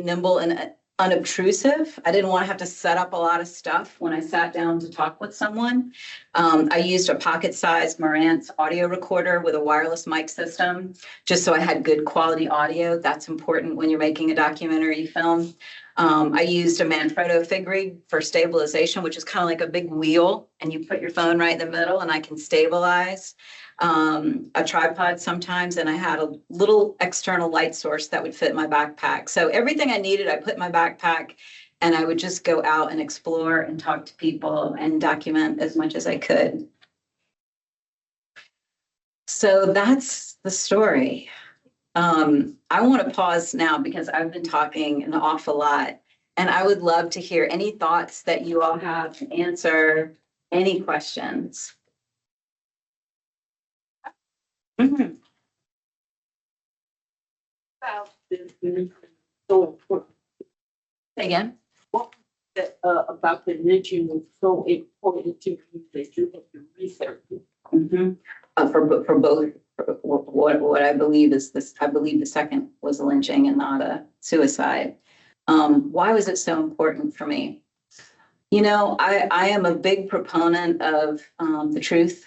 nimble and unobtrusive. I didn't want to have to set up a lot of stuff when I sat down to talk with someone. I used a pocket-sized Marantz audio recorder with a wireless mic system, just so I had good quality audio. That's important when you're making a documentary film. I used a Manfrotto fig rig for stabilization, which is kind of like a big wheel, and you put your phone right in the middle and I can stabilize. A tripod sometimes, and I had a little external light source that would fit in my backpack. So everything I needed, I put in my backpack, and I would just go out and explore and talk to people and document as much as I could. So that's the story. I want to pause now because I've been talking an awful lot, and I would love to hear any thoughts that you all have to answer any questions. Mm-hmm. So important. Again? About the lynching was so important to you that you had to research it. Mm-hmm. For both, what I believe is this, I believe the second was a lynching and not a suicide. Why was it so important for me? You know, I am a big proponent of the truth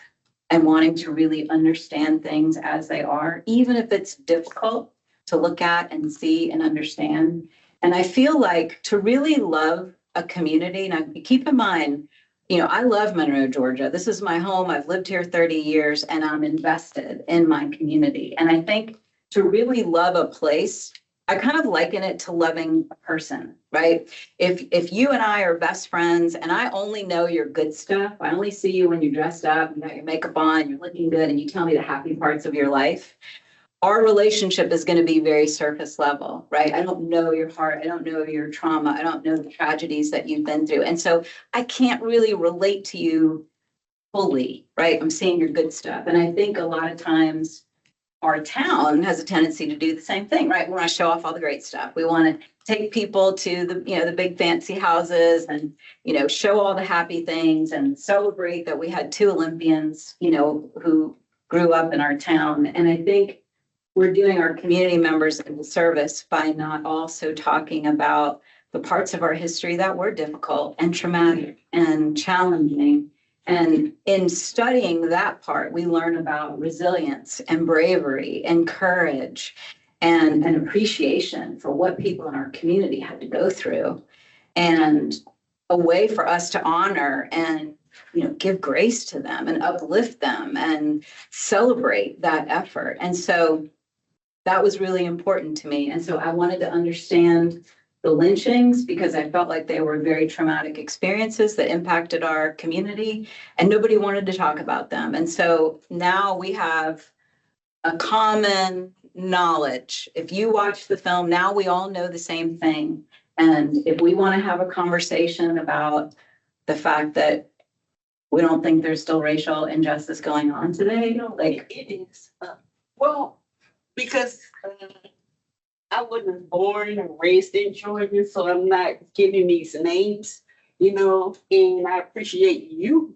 and wanting to really understand things as they are, even if it's difficult to look at and see and understand. And I feel like to really love a community, now keep in mind, you know, I love Monroe, Georgia. This is my home. I've lived here 30 years and I'm invested in my community. And I think to really love a place, I kind of liken it to loving a person, right? If you and I are best friends and I only know your good stuff, I only see you when you're dressed up, you got your makeup on, you're looking good, and you tell me the happy parts of your life, our relationship is going to be very surface level, right? I don't know your heart. I don't know your trauma. I don't know the tragedies that you've been through. And so I can't really relate to you fully, right? I'm seeing your good stuff. And I think a lot of times our town has a tendency to do the same thing, right? We want to show off all the great stuff. We want to take people to the, you know, the big fancy houses and, you know, show all the happy things and celebrate that we had 2 Olympians, you know, who grew up in our town. And I think we're doing our community members a disservice by not also talking about the parts of our history that were difficult and traumatic and challenging. And in studying that part, we learn about resilience and bravery and courage and an appreciation for what people in our community had to go through, and a way for us to honor and, you know, give grace to them and uplift them and celebrate that effort. And so that was really important to me. And so I wanted to understand the lynchings because I felt like they were very traumatic experiences that impacted our community and nobody wanted to talk about them. And so now we have a common knowledge. If you watch the film, now we all know the same thing. And if we want to have a conversation about the fact that we don't think there's still racial injustice going on today, like it is. Well, because I wasn't born and raised in Georgia, so I'm not giving these names, you know, and I appreciate you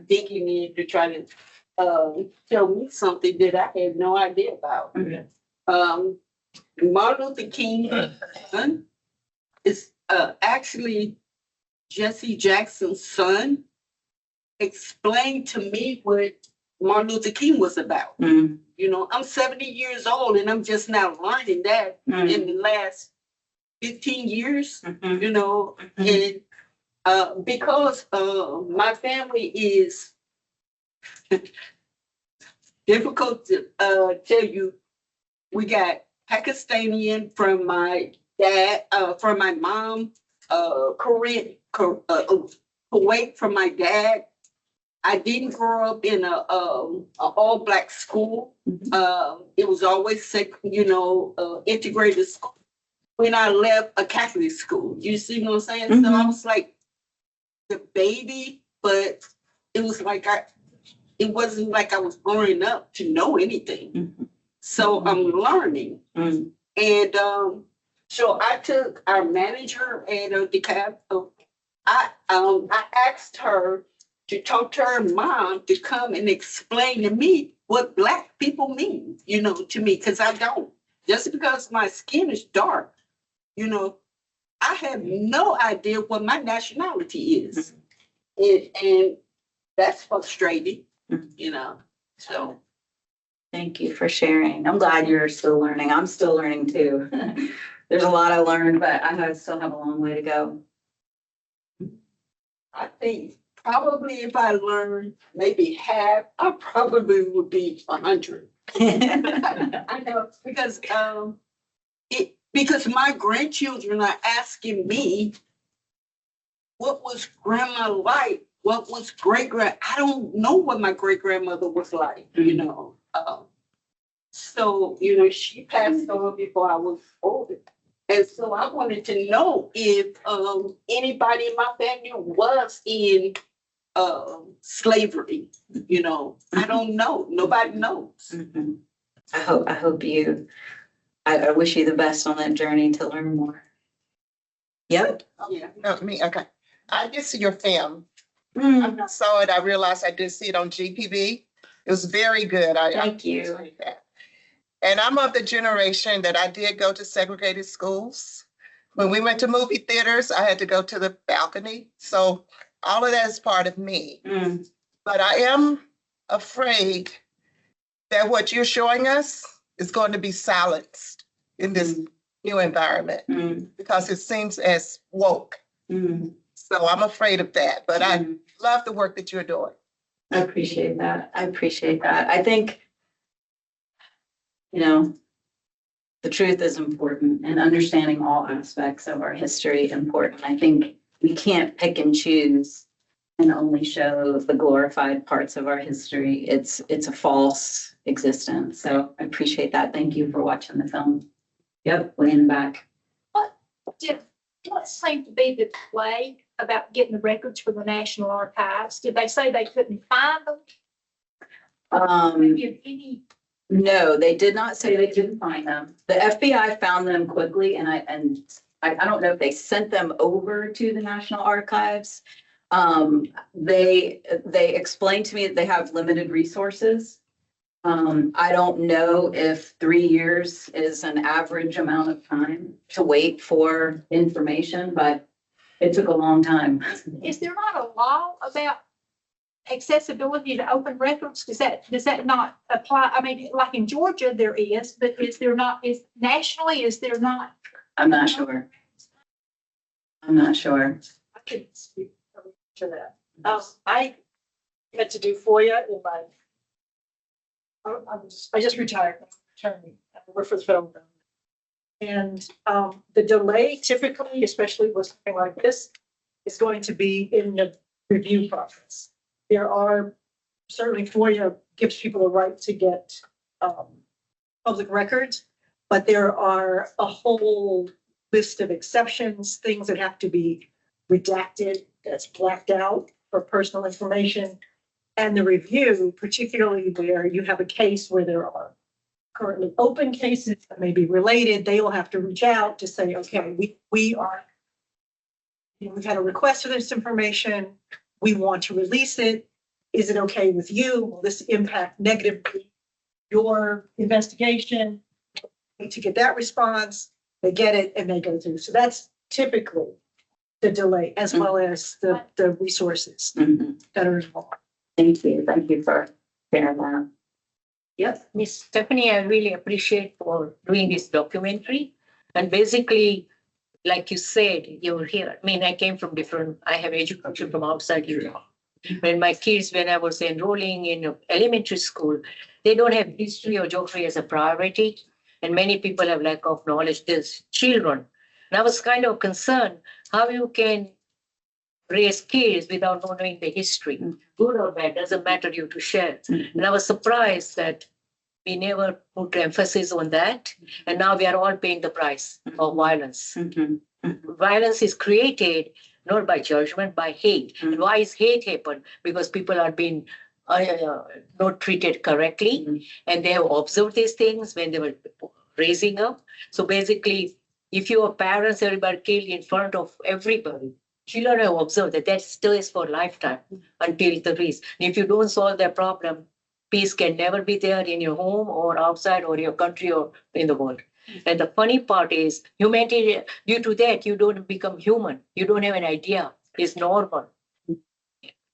thinking in to try to tell me something that I had no idea about. Martin Luther King's son is actually Jesse Jackson's son explained to me what Martin Luther King was about. You know, I'm 70 years old and I'm just now learning that in the last 15 years, you know, and because my family is difficult to tell you, we got Pakistani from my dad, from my mom, Korean, Kuwait from my dad. I didn't grow up in a all black school. It was always integrated school. When I left a Catholic school, you see what I'm saying? So I was like the baby, but it was like it wasn't like I was growing up to know anything. So I'm learning. And so I took our manager at DeKalb. I asked her to talk to her mom to come and explain to me what Black people mean, you know, to me, because I don't. Just because my skin is dark, you know, I have no idea what my nationality is. And that's frustrating, you know, so. Thank you for sharing. I'm glad you're still learning. I'm still learning too. There's a lot I learned, but still have a long way to go. I think probably if I learned maybe half, I probably would be 100. I know, because my grandchildren are asking me, what was grandma like? What was I don't know what my great grandmother was like, you know. So, you know, she passed on before I was older. And so I wanted to know if anybody in my family was in slavery, you know. I don't know. Nobody knows. I wish you the best on that journey to learn more. Yep. Yeah. Oh, me, okay. I did see your film. I saw it. I realized I did see it on GPB. It was very good. Thank you. Appreciate that. And I'm of the generation that I did go to segregated schools. When we went to movie theaters, I had to go to the balcony. So all of that is part of me. But I am afraid that what you're showing us is going to be silenced in this new environment because it seems as woke. So I'm afraid of that, but I love the work that you're doing. I appreciate that. I think, you know, the truth is important and understanding all aspects of our history important. I think we can't pick and choose and only show the glorified parts of our history. It's a false existence. So I appreciate that. Thank you for watching the film. Yep, way in the back. What seemed to be the delay about getting the records for the National Archives? Did they say they couldn't find them? No, they did not say they couldn't find them. The FBI found them quickly, and I don't know if they sent them over to the National Archives. They explained to me that they have limited resources. I don't know if 3 years is an average amount of time to wait for information, but it took a long time. Is there not a law about accessibility to open records? Does that not apply? I mean, like in Georgia, there is, but is there not? Is there not? I'm not sure. I could speak to that. I had to do FOIA in my. I just retired. I work for the federal government. And the delay typically, especially with something like this, is going to be in the review process. There are certainly FOIA gives people a right to get public records, but there are a whole list of exceptions, things that have to be redacted, that's blacked out for personal information. And the review, particularly where you have a case where there are currently open cases that may be related, they will have to reach out to say, okay, we've had a request for this information. We want to release it. Is it okay with you? Will this impact negatively your investigation? To get that response, they get it and they go through. So that's typically the delay, as well as the resources that are involved. Thank you for sharing that. Yep. Miss Stephanie, I really appreciate for doing this documentary. And basically, like you said, you're here. I mean, I came from different, I have education from outside Europe. When my kids, when I was enrolling in elementary school, they don't have history or geography as a priority. And many people have lack of knowledge. There's children. And I was kind of concerned how you can raise kids without knowing the history. Good or bad, doesn't matter, you to share. And I was surprised that we never put emphasis on that. And now we are all paying the price of violence. Violence is created not by judgment, by hate. And why is hate happen? Because people are being not treated correctly. And they have observed these things when they were raising up. So basically, if your parents, everybody killed in front of everybody, children have observed that that stays for a lifetime until the reason. If you don't solve their problem, peace can never be there in your home or outside or your country or in the world. And the funny part is humanity, due to that, you don't become human. You don't have an idea. It's normal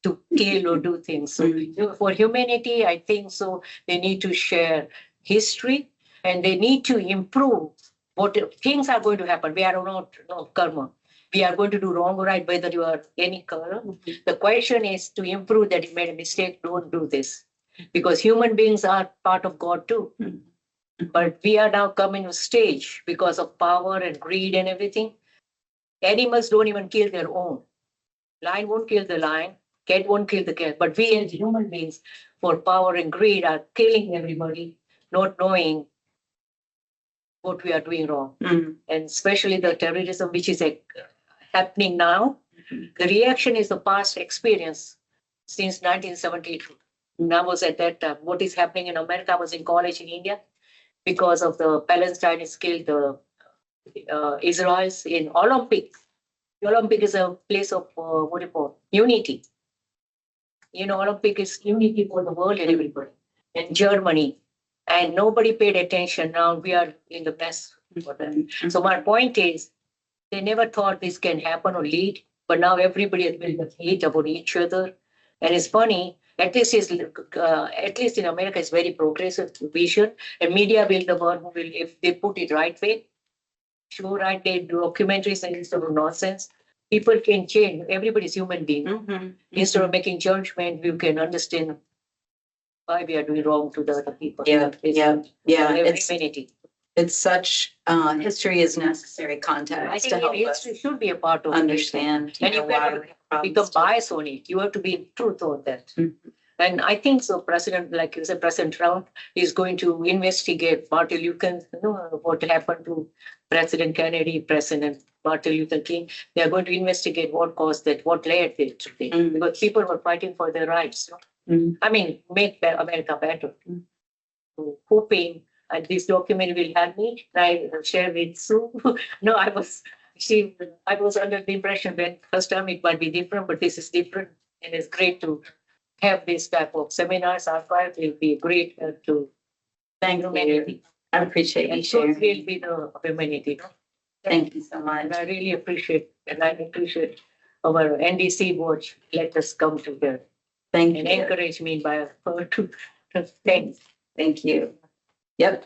to kill or do things. So for humanity, I think so they need to share history and they need to improve what things are going to happen. We are not karma. We are going to do wrong or right, whether you are any color. The question is to improve that you made a mistake, don't do this. Because human beings are part of God too. But we are now coming to a stage because of power and greed and everything. Animals don't even kill their own. Lion won't kill the lion, cat won't kill the cat. But we as human beings, for power and greed, are killing everybody, not knowing what we are doing wrong. And especially the terrorism, which is happening now. The reaction is the past experience since 1972. And I was at that time. What is happening in America? I was in college in India. Because of the Palestinians killed the Israelis in Olympic. The Olympic is a place of unity. You know, Olympic is unity for the world and everybody. And Germany. And nobody paid attention. Now we are in the mess for them. So my point is, they never thought this can happen or lead, but now everybody has built hate about each other. And it's funny, at least in America, it's very progressive vision. And media will the one who will, if they put it right way, show right, they do documentaries and instead of nonsense. People can change. Everybody's human being. Instead of making judgment, you can understand why we are doing wrong to the other people. It's such, history is necessary I context think to help us history should be a part of understand. And you cannot become biased on it. You have to be truth on that. And I think so. President, like you said, President Trump is going to investigate Martin Luther, what happened to President Kennedy, President Martin Luther King. They are going to investigate what caused that, what led it to be. Because people were fighting for their rights. I mean, make America better. So hoping this document will help me. I share with Sue. No, I was under the impression when first time it might be different, but this is different. And it's great to have this type of seminars. Archive will be great to thank humanity. I appreciate you And so sharing. will be the humanity. Thank you so much. And I really appreciate, our NDC watch let us come together. Thank And you. encourage me by her to thanks. Thank you. Yep.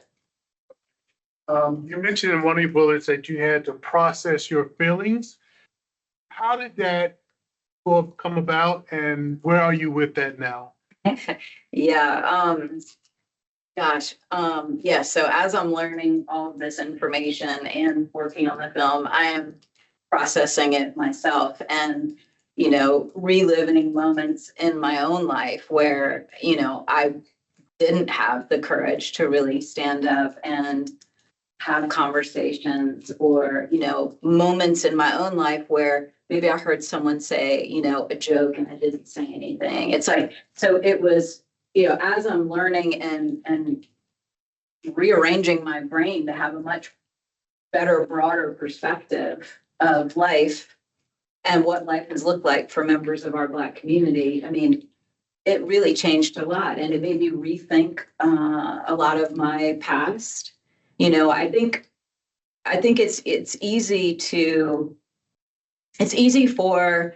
You mentioned in one of your bullets that you had to process your feelings. How did that come about and where are you with that now? Yeah. So as I'm learning all of this information and working on the film, I am processing it myself and, reliving moments in my own life where, I didn't have the courage to really stand up and have conversations or, moments in my own life where maybe I heard someone say, a joke and I didn't say anything. It's like, so it was, as I'm learning and rearranging my brain to have a much better, broader perspective of life and what life has looked like for members of our Black community. I mean, it really changed a lot and it made me rethink a lot of my past. I think it's easy for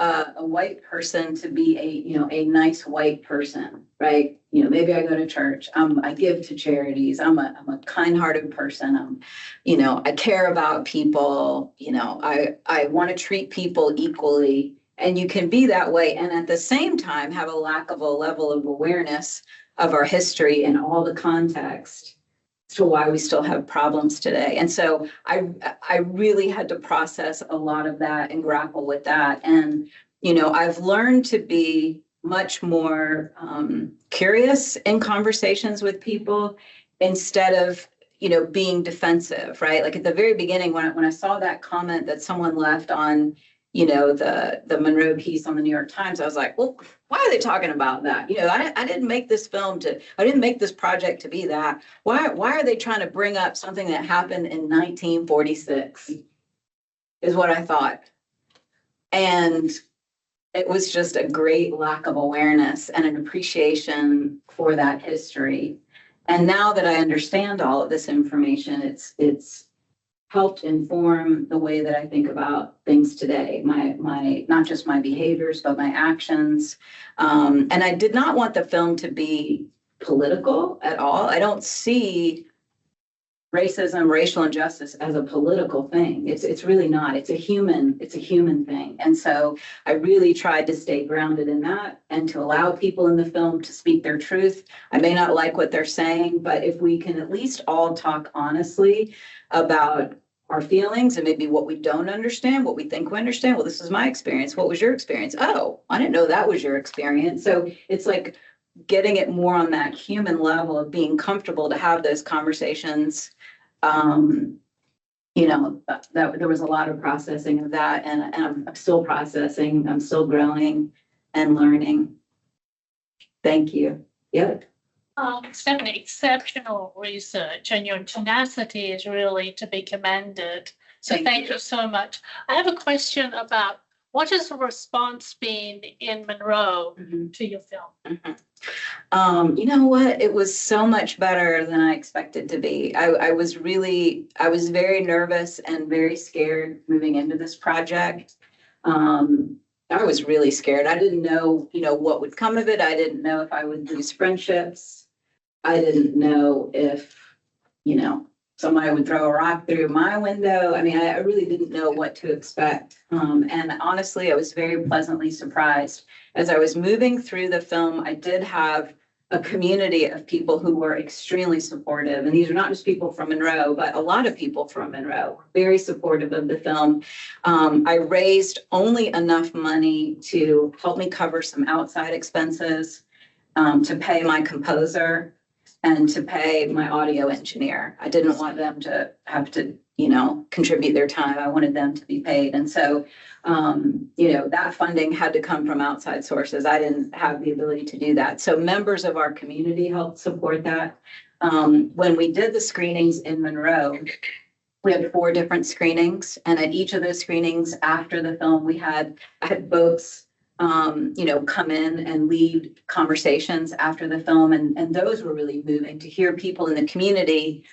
a white person to be a nice white person, right? Maybe I go to church, I give to charities, I'm a kind-hearted person, I care about people, I want to treat people equally. And you can be that way and at the same time have a lack of a level of awareness of our history and all the context to why we still have problems today. And so I really had to process a lot of that and grapple with that. And, I've learned to be much more curious in conversations with people instead of, being defensive, right? Like at the very beginning, when I saw that comment that someone left on, the Monroe piece on the New York Times, I was like, well, why are they talking about that? I didn't make this I didn't make this project to be that. Why are they trying to bring up something that happened in 1946 is what I thought. And it was just a great lack of awareness and an appreciation for that history. And now that I understand all of this information, it's helped inform the way that I think about things today, my not just my behaviors, but my actions. And I did not want the film to be political at all. I don't see racism, racial injustice as a political thing. It's really not. It's a human thing. And so I really tried to stay grounded in that and to allow people in the film to speak their truth. I may not like what they're saying, but if we can at least all talk honestly about our feelings and maybe what we don't understand, what we think we understand. Well, this is my experience. What was your experience? Oh, I didn't know that was your experience. So it's like getting it more on that human level of being comfortable to have those conversations. That there was a lot of processing of that, and I'm still processing. I'm still growing and learning. Thank you. Yep. Stephanie, exceptional research, and your tenacity is really to be commended. So thank you so much. I have a question about what has the response been in Monroe to your film? You know what? It was so much better than I expected to be. I was very nervous and very scared moving into this project. I was really scared. I didn't know, what would come of it. I didn't know if I would lose friendships. I didn't know if, somebody would throw a rock through my window. I mean, I really didn't know what to expect. And honestly, I was very pleasantly surprised. As I was moving through the film, I did have a community of people who were extremely supportive. And these are not just people from Monroe, but a lot of people from Monroe were very supportive of the film. I raised only enough money to help me cover some outside expenses, to pay my composer, and to pay my audio engineer. I didn't want them to have to, contribute their time. I wanted them to be paid. And so, that funding had to come from outside sources. I didn't have the ability to do that. So members of our community helped support that. When we did the screenings in Monroe, we had 4 different screenings. And at each of those screenings after the film, I had folks come in and lead conversations after the film. And those were really moving to hear people in the community,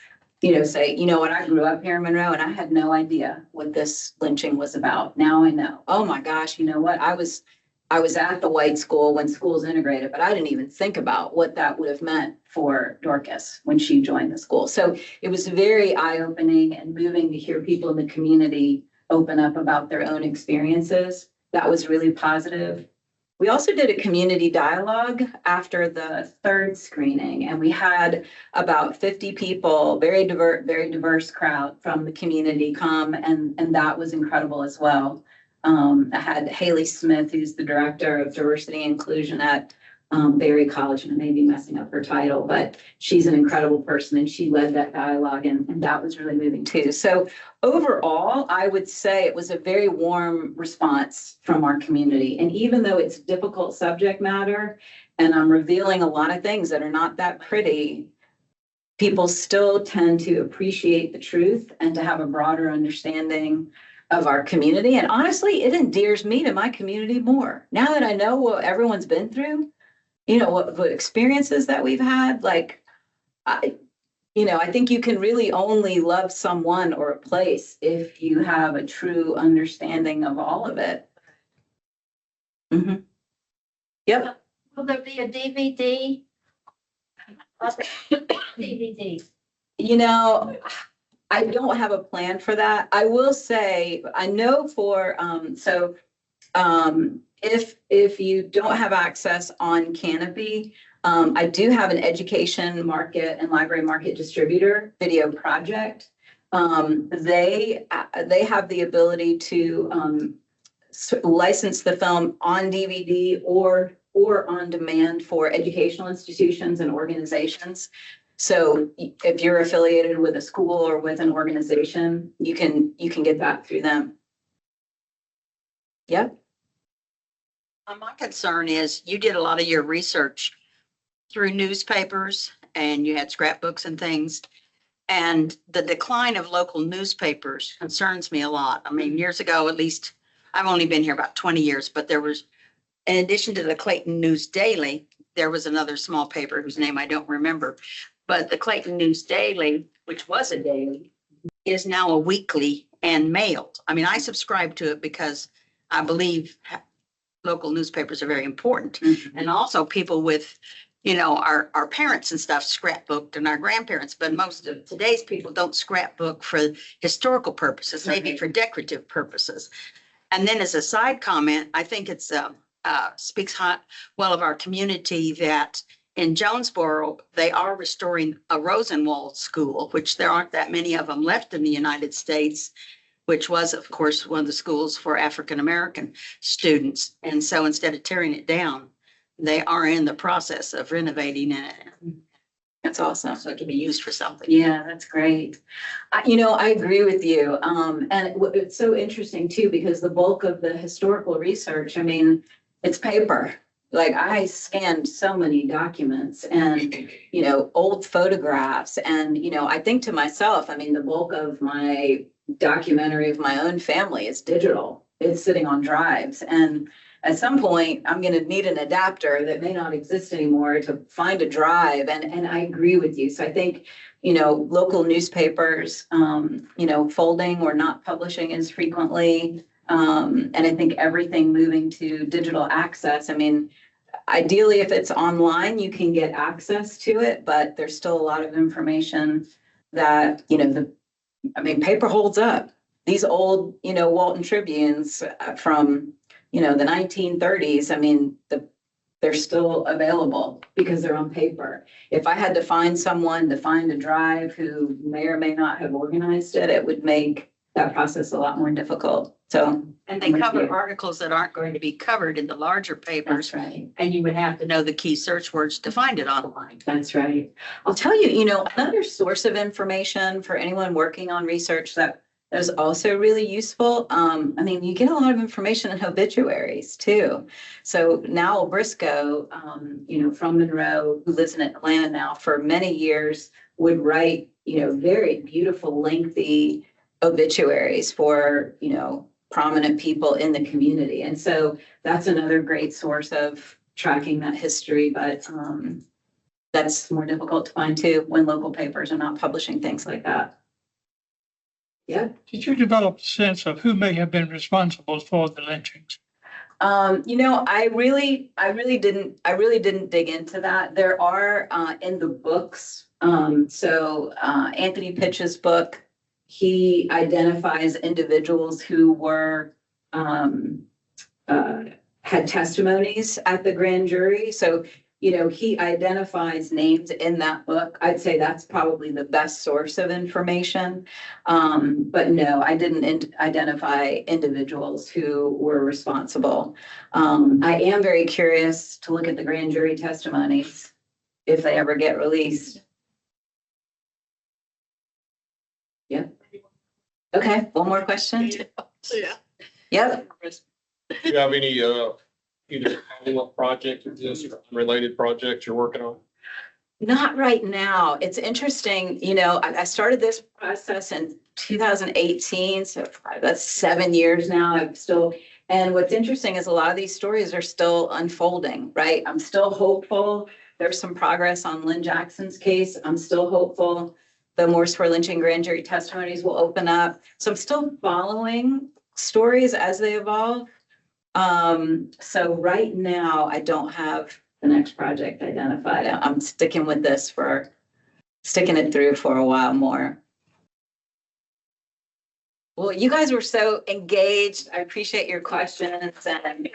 say, what, I grew up here in Monroe and I had no idea what this lynching was about. Now I know. Oh my gosh, you know what? I was at the white school when schools integrated, but I didn't even think about what that would have meant for Dorcas when she joined the school. So it was very eye-opening and moving to hear people in the community open up about their own experiences. That was really positive. We also did a community dialogue after the 3rd screening, and we had about 50 people, very diverse crowd from the community come, and that was incredible as well. I had Haley Smith, who's the director of diversity and inclusion at Berry College, and I may be messing up her title, but she's an incredible person, and she led that dialogue, and that was really moving too. So overall, I would say it was a very warm response from our community. And even though it's difficult subject matter, and I'm revealing a lot of things that are not that pretty, people still tend to appreciate the truth and to have a broader understanding of our community. And honestly, it endears me to my community more. Now that I know what everyone's been through, what experiences that we've had, I think you can really only love someone or a place if you have a true understanding of all of it. Mhm. Yep. Will there be a DVD? DVD. You know, I don't have a plan for that. I will say, I know for, if you don't have access on Kanopy, I do have an education market and library market distributor video project. They have the ability to license the film on DVD or on demand for educational institutions and organizations. So if you're affiliated with a school or with an organization, you can get that through them. Yep. My concern is you did a lot of your research through newspapers and you had scrapbooks and things. And the decline of local newspapers concerns me a lot. I mean, years ago, at least, I've only been here about 20 years, but there was, in addition to the Clayton News Daily, there was another small paper whose name I don't remember. But the Clayton News Daily, which was a daily, is now a weekly and mailed. I mean, I subscribe to it because I believe local newspapers are very important. And also people with, you know, our parents and stuff scrapbooked and our grandparents, but most of today's people don't scrapbook for historical purposes, maybe for decorative purposes. And then as a side comment, I think it's speaks well of our community that in Jonesboro, they are restoring a Rosenwald school, which there aren't that many of them left in the United States, which was, of course, one of the schools for African-American students. And so instead of tearing it down, they are in the process of renovating it. That's awesome. So it can be used for something. Yeah, that's great. You know, I agree with you. And it's so interesting too, because the bulk of the historical research, I mean, it's paper. Like I scanned so many documents and, you know, old photographs. And, you know, I think to myself, I mean, the bulk of my documentary of my own family is digital. It's sitting on drives. And at some point, I'm going to need an adapter that may not exist anymore to find a drive. And I agree with you. So I think, you know, local newspapers, you know, folding or not publishing as frequently. And I think everything moving to digital access. I mean, ideally, if it's online, you can get access to it, but there's still a lot of information that, you know, paper holds up. These old, you know, Walton Tribunes from, you know, the 1930s, I mean, they're still available because they're on paper. If I had to find someone to find a drive who may or may not have organized it, it would make that process a lot more difficult. So. And they cover articles that aren't going to be covered in the larger papers. That's right. And you would have to know the key search words to find it online. That's right. I'll tell you, you know, another source of information for anyone working on research that is also really useful. I mean, you get a lot of information in obituaries too. So now Briscoe, you know, from Monroe, who lives in Atlanta now for many years, would write, you know, very beautiful, lengthy obituaries for, you know, prominent people in the community. And so that's another great source of tracking that history, but that's more difficult to find too when local papers are not publishing things like that. Yeah. Did you develop a sense of who may have been responsible for the lynchings? You know, I really didn't dig into that. There are in the books. So Anthony Pitch's book, he identifies individuals who were had testimonies at the grand jury. So, you know, he identifies names in that book. I'd say that's probably the best source of information. But no, I didn't identify individuals who were responsible. I am very curious to look at the grand jury testimonies if they ever get released. Yeah. Okay, one more question. Yeah. Yep. Do you have any either follow-up project or just unrelated projects you're working on? Not right now. It's interesting, you know, I started this process in 2018, so that's 7 years now. I'm still, and what's interesting is a lot of these stories are still unfolding, right? I'm still hopeful. There's some progress on Lynn Jackson's case. I'm still hopeful the Moores for Lynching grand jury testimonies will open up. So I'm still following stories as they evolve. So right now, I don't have the next project identified. I'm sticking with this sticking it through for a while more. Well, you guys were so engaged. I appreciate your questions and